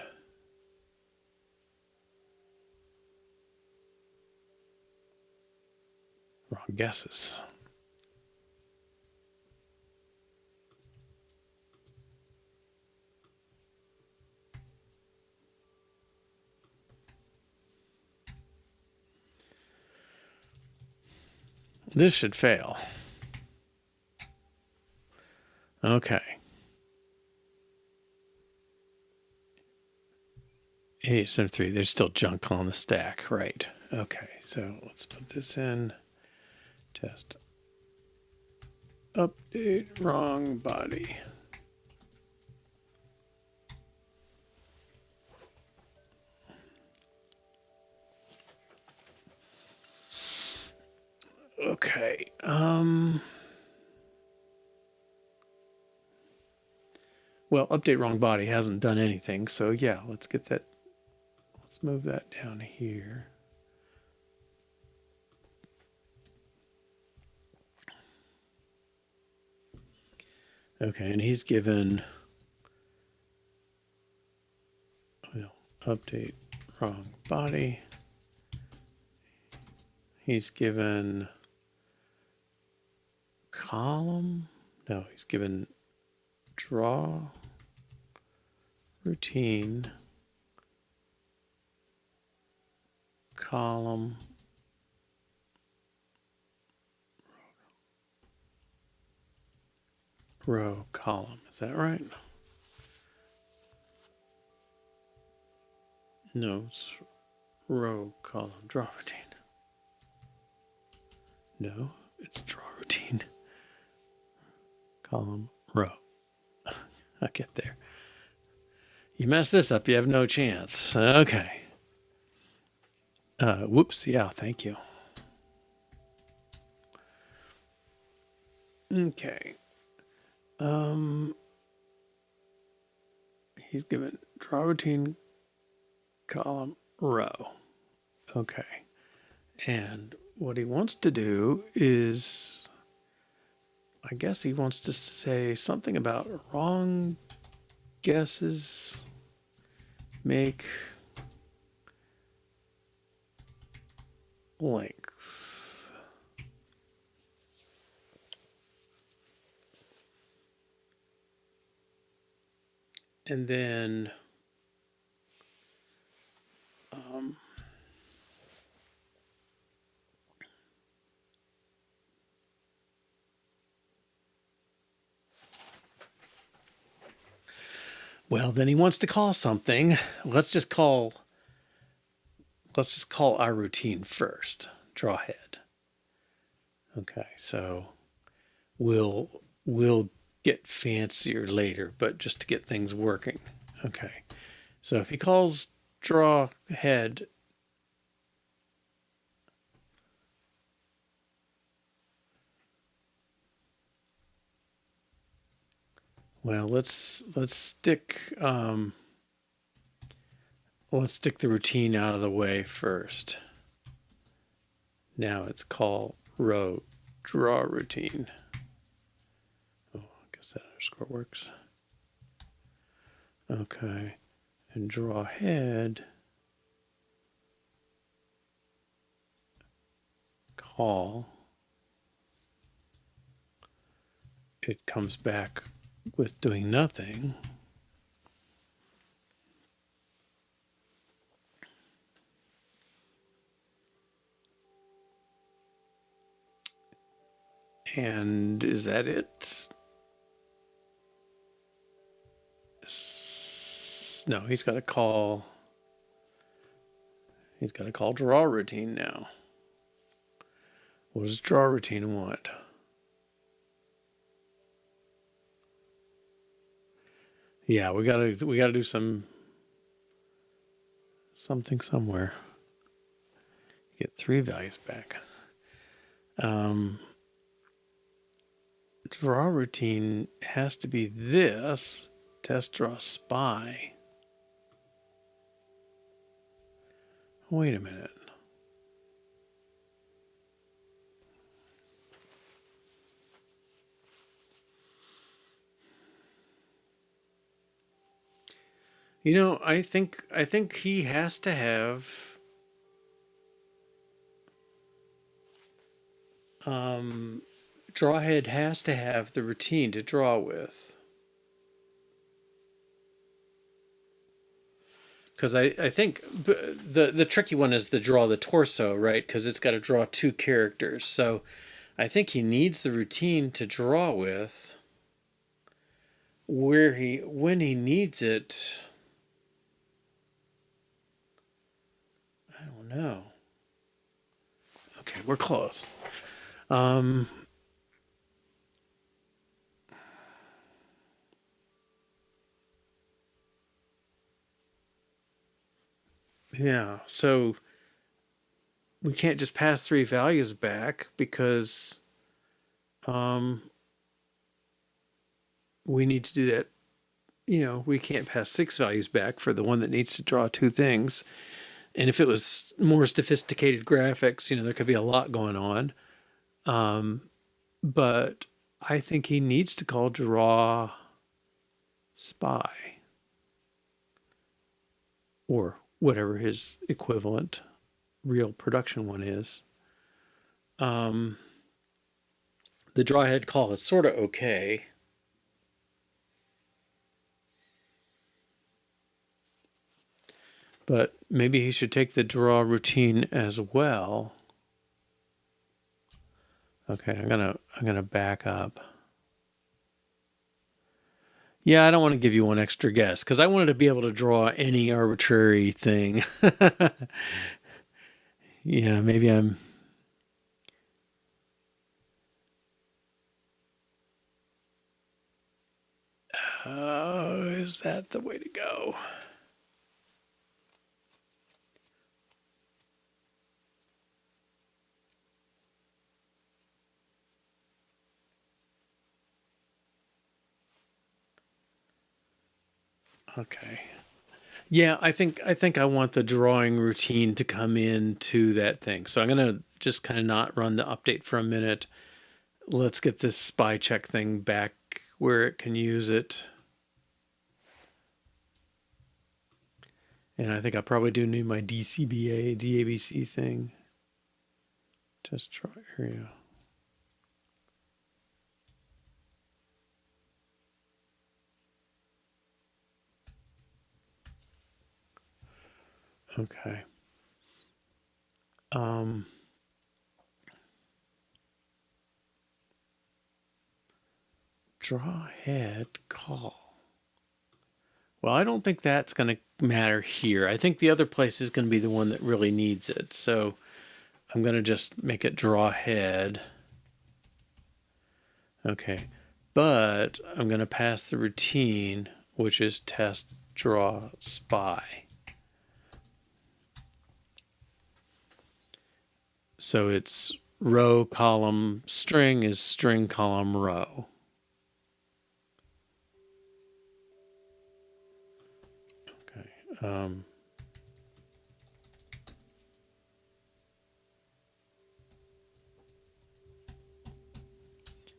Speaker 1: Wrong guesses. This should fail. Okay. 873. There's still junk on the stack, right? Okay, so let's put this in. Test. Update wrong body. Okay. Well, update wrong body hasn't done anything, so yeah, let's get that. Let's move that down here. Okay, and he's given, well, update wrong body. He's given column. No, he's given draw routine column row column. Is that right? No, it's row column draw routine. No, it's draw routine column row. I'll get there. You mess this up, you have no chance. Okay. Whoops. Yeah, thank you. Okay. He's given draw routine column row. Okay. And what he wants to do is, I guess he wants to say something about wrong guesses make length. And then well, then he wants to call something. Let's just call our routine first. Draw head. Okay, so we'll get fancier later, but just to get things working. Okay. So if he calls draw head, well, let's stick the routine out of the way first. Now it's call row draw routine. Oh, I guess that underscore works. Okay. And draw head call. It comes back with doing nothing. And is that it? No, he's got to call. He's got to call draw routine now. What does draw routine want? Yeah, we gotta do something somewhere. get 3 values back. Draw routine has to be this. Test draw spy. Wait a minute. You know, I think he has to have drawhead has to have the routine to draw with. Because I think the tricky one is the draw the torso, right? Because it's got to draw 2 characters. So I think he needs the routine to draw with. When he needs it, I don't know. Okay, we're close. Yeah, so we can't just pass 3 values back because we need to do that. You know, we can't pass 6 values back for the one that needs to draw 2 things. And if it was more sophisticated graphics, you know, there could be a lot going on. But I think he needs to call draw spy or whatever his equivalent real production one is. The draw head call is sort of okay. But maybe he should take the draw routine as well. Okay, I'm gonna back up. Yeah, I don't want to give you one extra guess because I wanted to be able to draw any arbitrary thing. Yeah, maybe I'm. Oh, is that the way to go? Okay. Yeah, I think I want the drawing routine to come into that thing. So I'm gonna just kind of not run the update for a minute. Let's get this spy check thing back where it can use it. And I think I probably do need my DCBA, DABC thing. Just draw area. Okay. Draw head call. Well, I don't think that's going to matter here. I think the other place is going to be the one that really needs it. So I'm going to just make it draw head. Okay. But I'm going to pass the routine, which is test draw spy. So it's row column string is string column row. Okay. And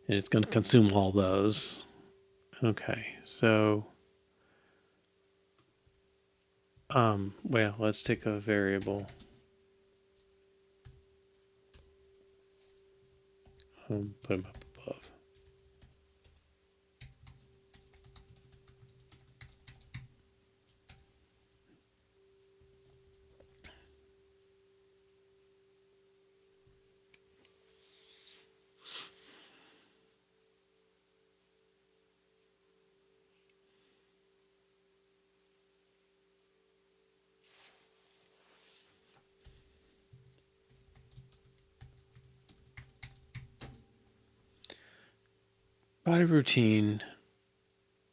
Speaker 1: it's going to consume all those. Okay. So well, let's take a variable. Put them up above. Body routine,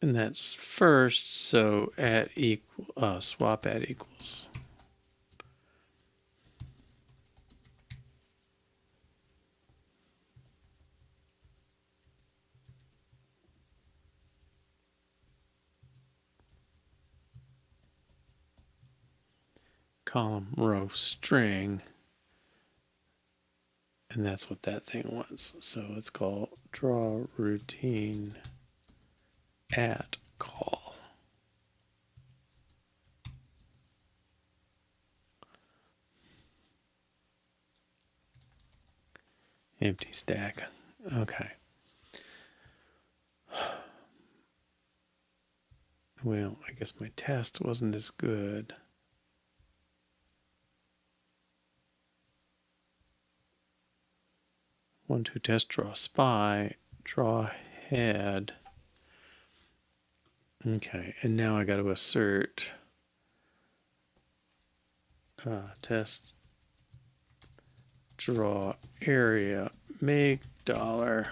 Speaker 1: and that's first. So at equal swap at equals. column row string. And that's what that thing was. So it's called draw routine at call. Empty stack. Okay. Well, I guess my test wasn't as good. One, two, test, draw spy, draw head. Okay, and now I got to assert test, draw area, make $2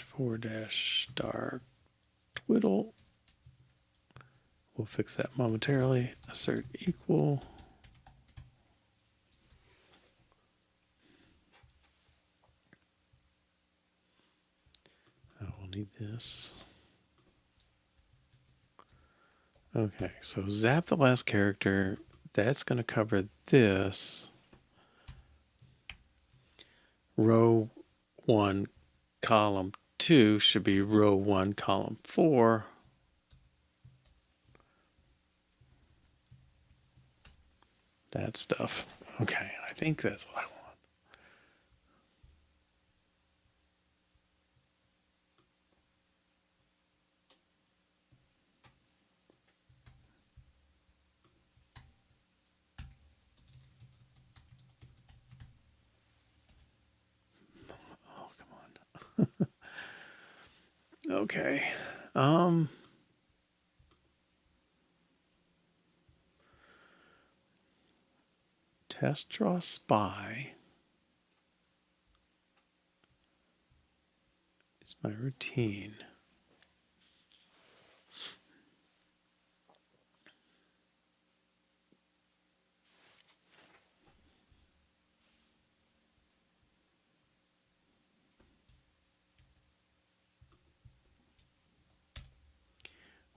Speaker 1: 4 star twiddle. We'll fix that momentarily. Assert equal. We'll need this. Okay, so zap the last character. That's going to cover this. Row 1, column 2 should be row 1, column 4. That stuff. Okay, I think that's what I want. Oh, come on. Okay. Test draw spy is my routine.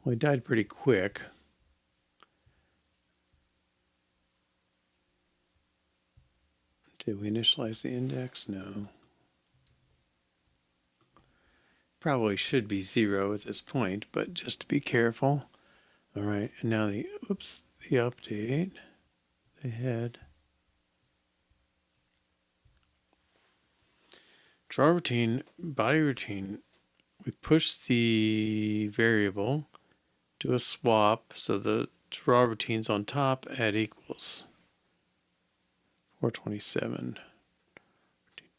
Speaker 1: Well, he died pretty quick. Did we initialize the index? No. Probably should be 0 at this point, but just to be careful. All right, and now the update, the head. Draw routine, body routine. We push the variable to a swap, so the draw routine's on top, add equals. 427.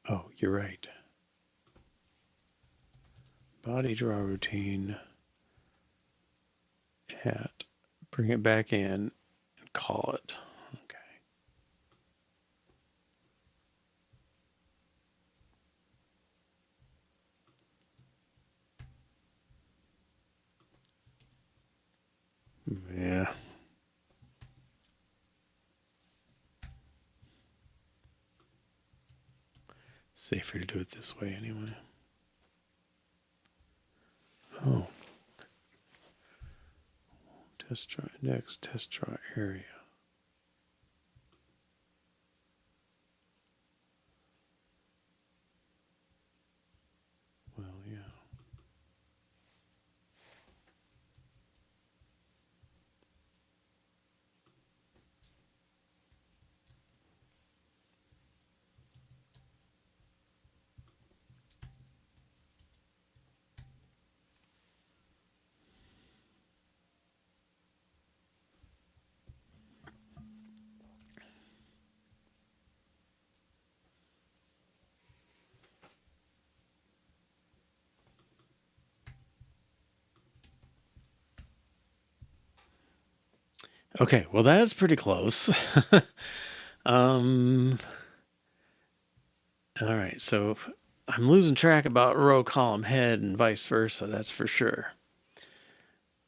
Speaker 1: Oh, you're right. Body draw routine at, bring it back in and call it. Okay. Yeah. Safer to do it this way anyway. Oh. Test draw index, test draw area. Well, yeah. Okay, well that's pretty close. All right, so I'm losing track about row, column, head, and vice versa, that's for sure.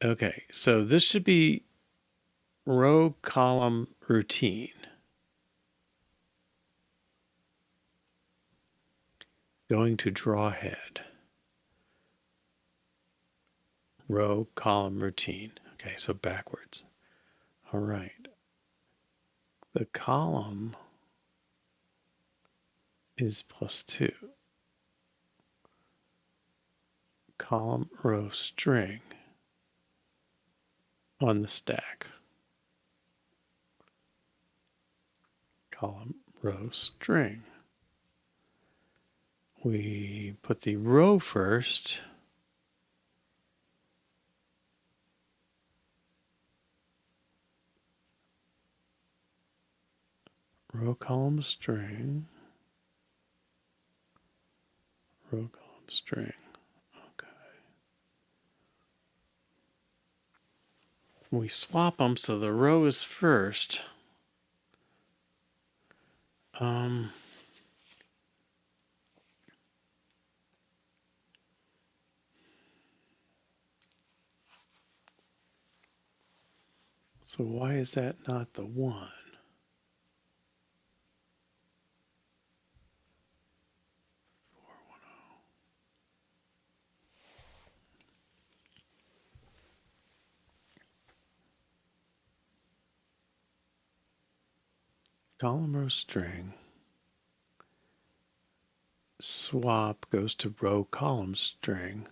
Speaker 1: Okay, so this should be row, column, routine. Going to draw head. Row, column, routine. Okay, so backwards. All right. The column is +2. Column, row, string on the stack. Column, row, string. We put the row first. Row, column, string. Row, column, string. Okay. We swap them so the row is first. So why is that not the 1? Column, row, string. Swap goes to row, column, string.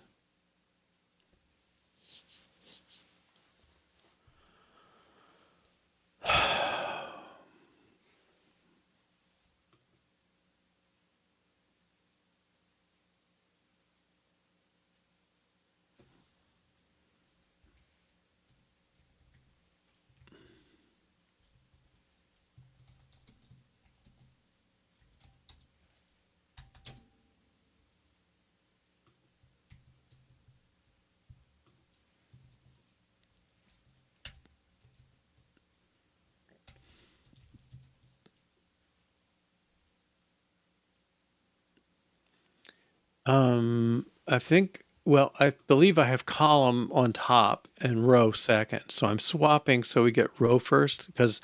Speaker 1: I think, well, I believe I have column on top and row second. So I'm swapping so we get row first because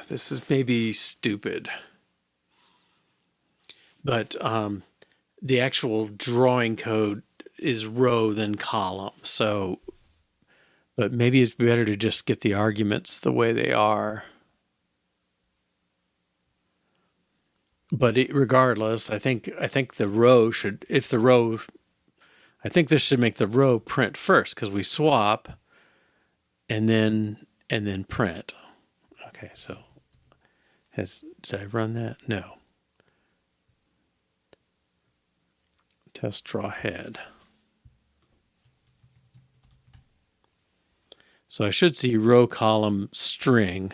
Speaker 1: this is maybe stupid. But the actual drawing code is row then column. So, but maybe it's better to just get the arguments the way they are. But regardless, I think the row should, if the row, I think this should make the row print first because we swap and then print. Okay, so did I run that? No. Test draw head. So I should see row, column, string,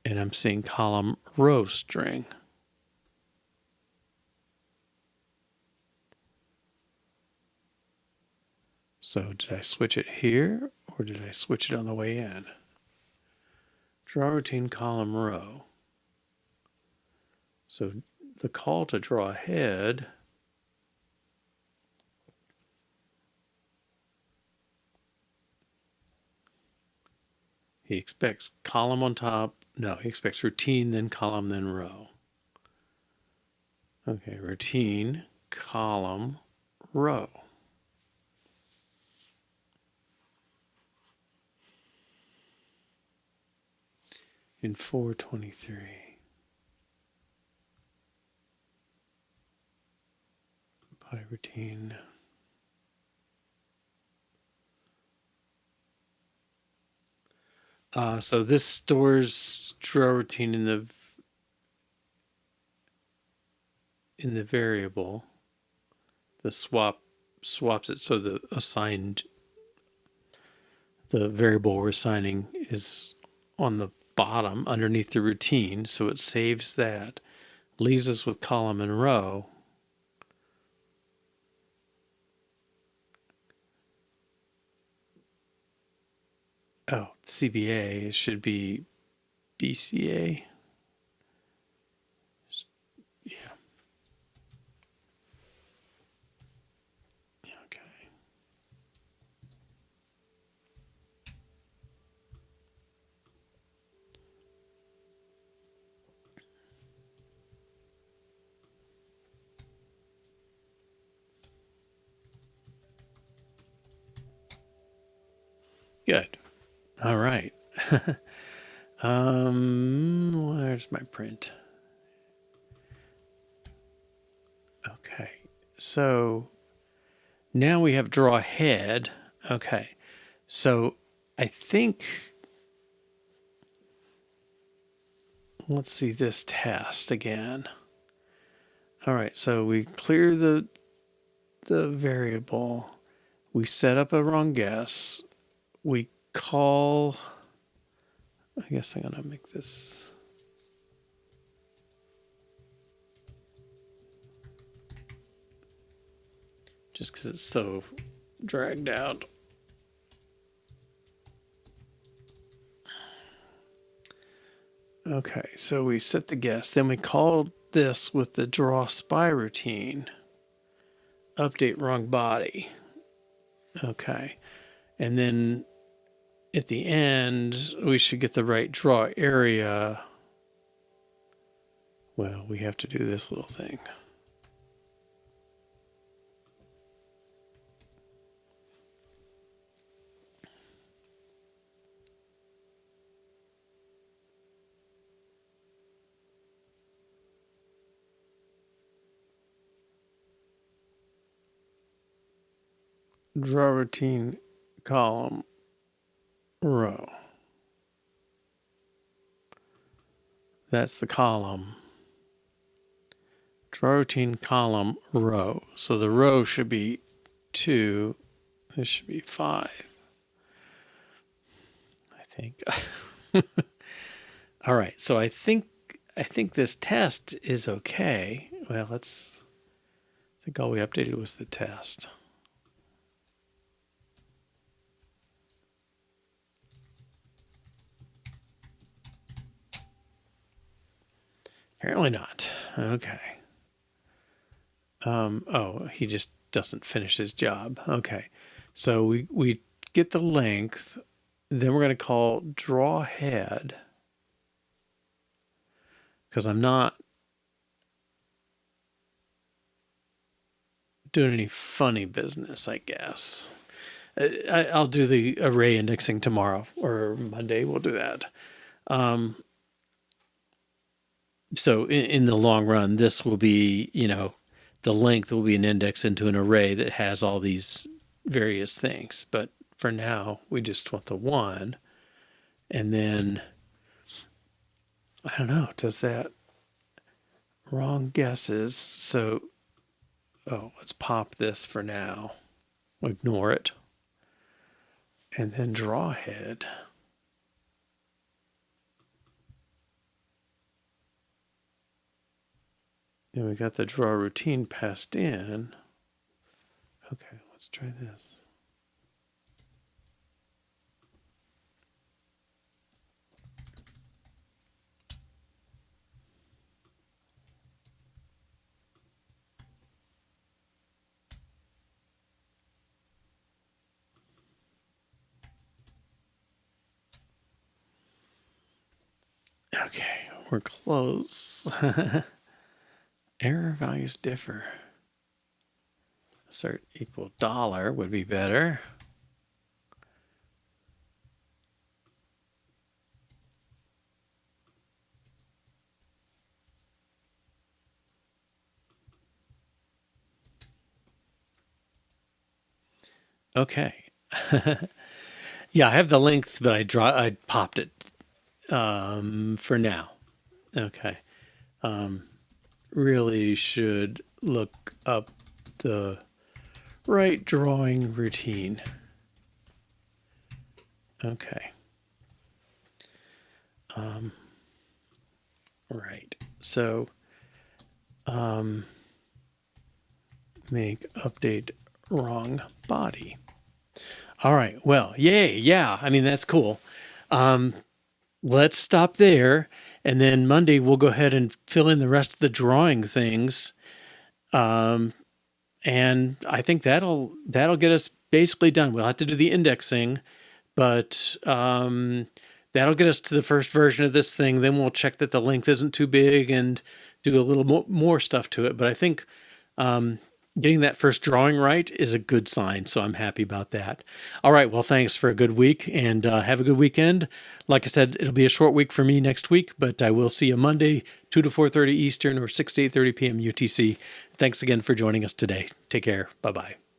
Speaker 1: and I'm seeing column, row, string. So did I switch it here or did I switch it on the way in? Draw routine, column, row. So the call to draw head he expects column on top. No, he expects routine, then column, then row. Okay, routine, column, row. In 423. By routine. So this stores draw routine in the variable. The swaps it so the variable we're assigning is on the bottom underneath the routine. So it saves that, leaves us with column and row. Oh, CBA should be BCA. Yeah. Okay. Good. All right. Where's my print? Okay. So now we have draw head. Okay. So I think, let's see this test again. All right. So we clear the variable. We set up a wrong guess. We call, I guess I'm going to make this. Just because it's so dragged out. Okay, so we set the guess. Then we call this with the draw spy routine. Update wrong body. Okay. And then at the end, we should get the right draw area. Well, we have to do this little thing. Draw routine column row. That's the column. Draw routine column row. So the row should be 2. This should be 5. I think. All right. So I think this test is okay. Well, I think all we updated was the test. Apparently not. Okay. Oh, he just doesn't finish his job. Okay. So we get the length. Then we're going to call draw head. Because I'm not doing any funny business, I guess. I'll do the array indexing tomorrow or Monday. We'll do that. So in the long run, this will be, the length will be an index into an array that has all these various things. But for now, we just want the 1. And then, I don't know, does that wrong guesses? So, let's pop this for now. Ignore it. And then draw head. Then we got the draw routine passed in. Okay, let's try this. Okay, we're close. Error values differ. Assert equal $ would be better. Okay. Yeah, I have the length, but I popped it for now. Okay. Really should look up the right drawing routine. Okay. Right. So make update wrong body. All right. Well, yay. Yeah. I mean, that's cool. Let's stop there. And then Monday, we'll go ahead and fill in the rest of the drawing things. And I think that'll get us basically done. We'll have to do the indexing, but that'll get us to the first version of this thing. Then we'll check that the length isn't too big and do a little more stuff to it. But I think getting that first drawing right is a good sign. So I'm happy about that. All right. Well, thanks for a good week, and have a good weekend. Like I said, it'll be a short week for me next week, but I will see you Monday, 2 to 4:30 Eastern or 6 to 8:30 p.m. UTC. Thanks again for joining us today. Take care. Bye-bye.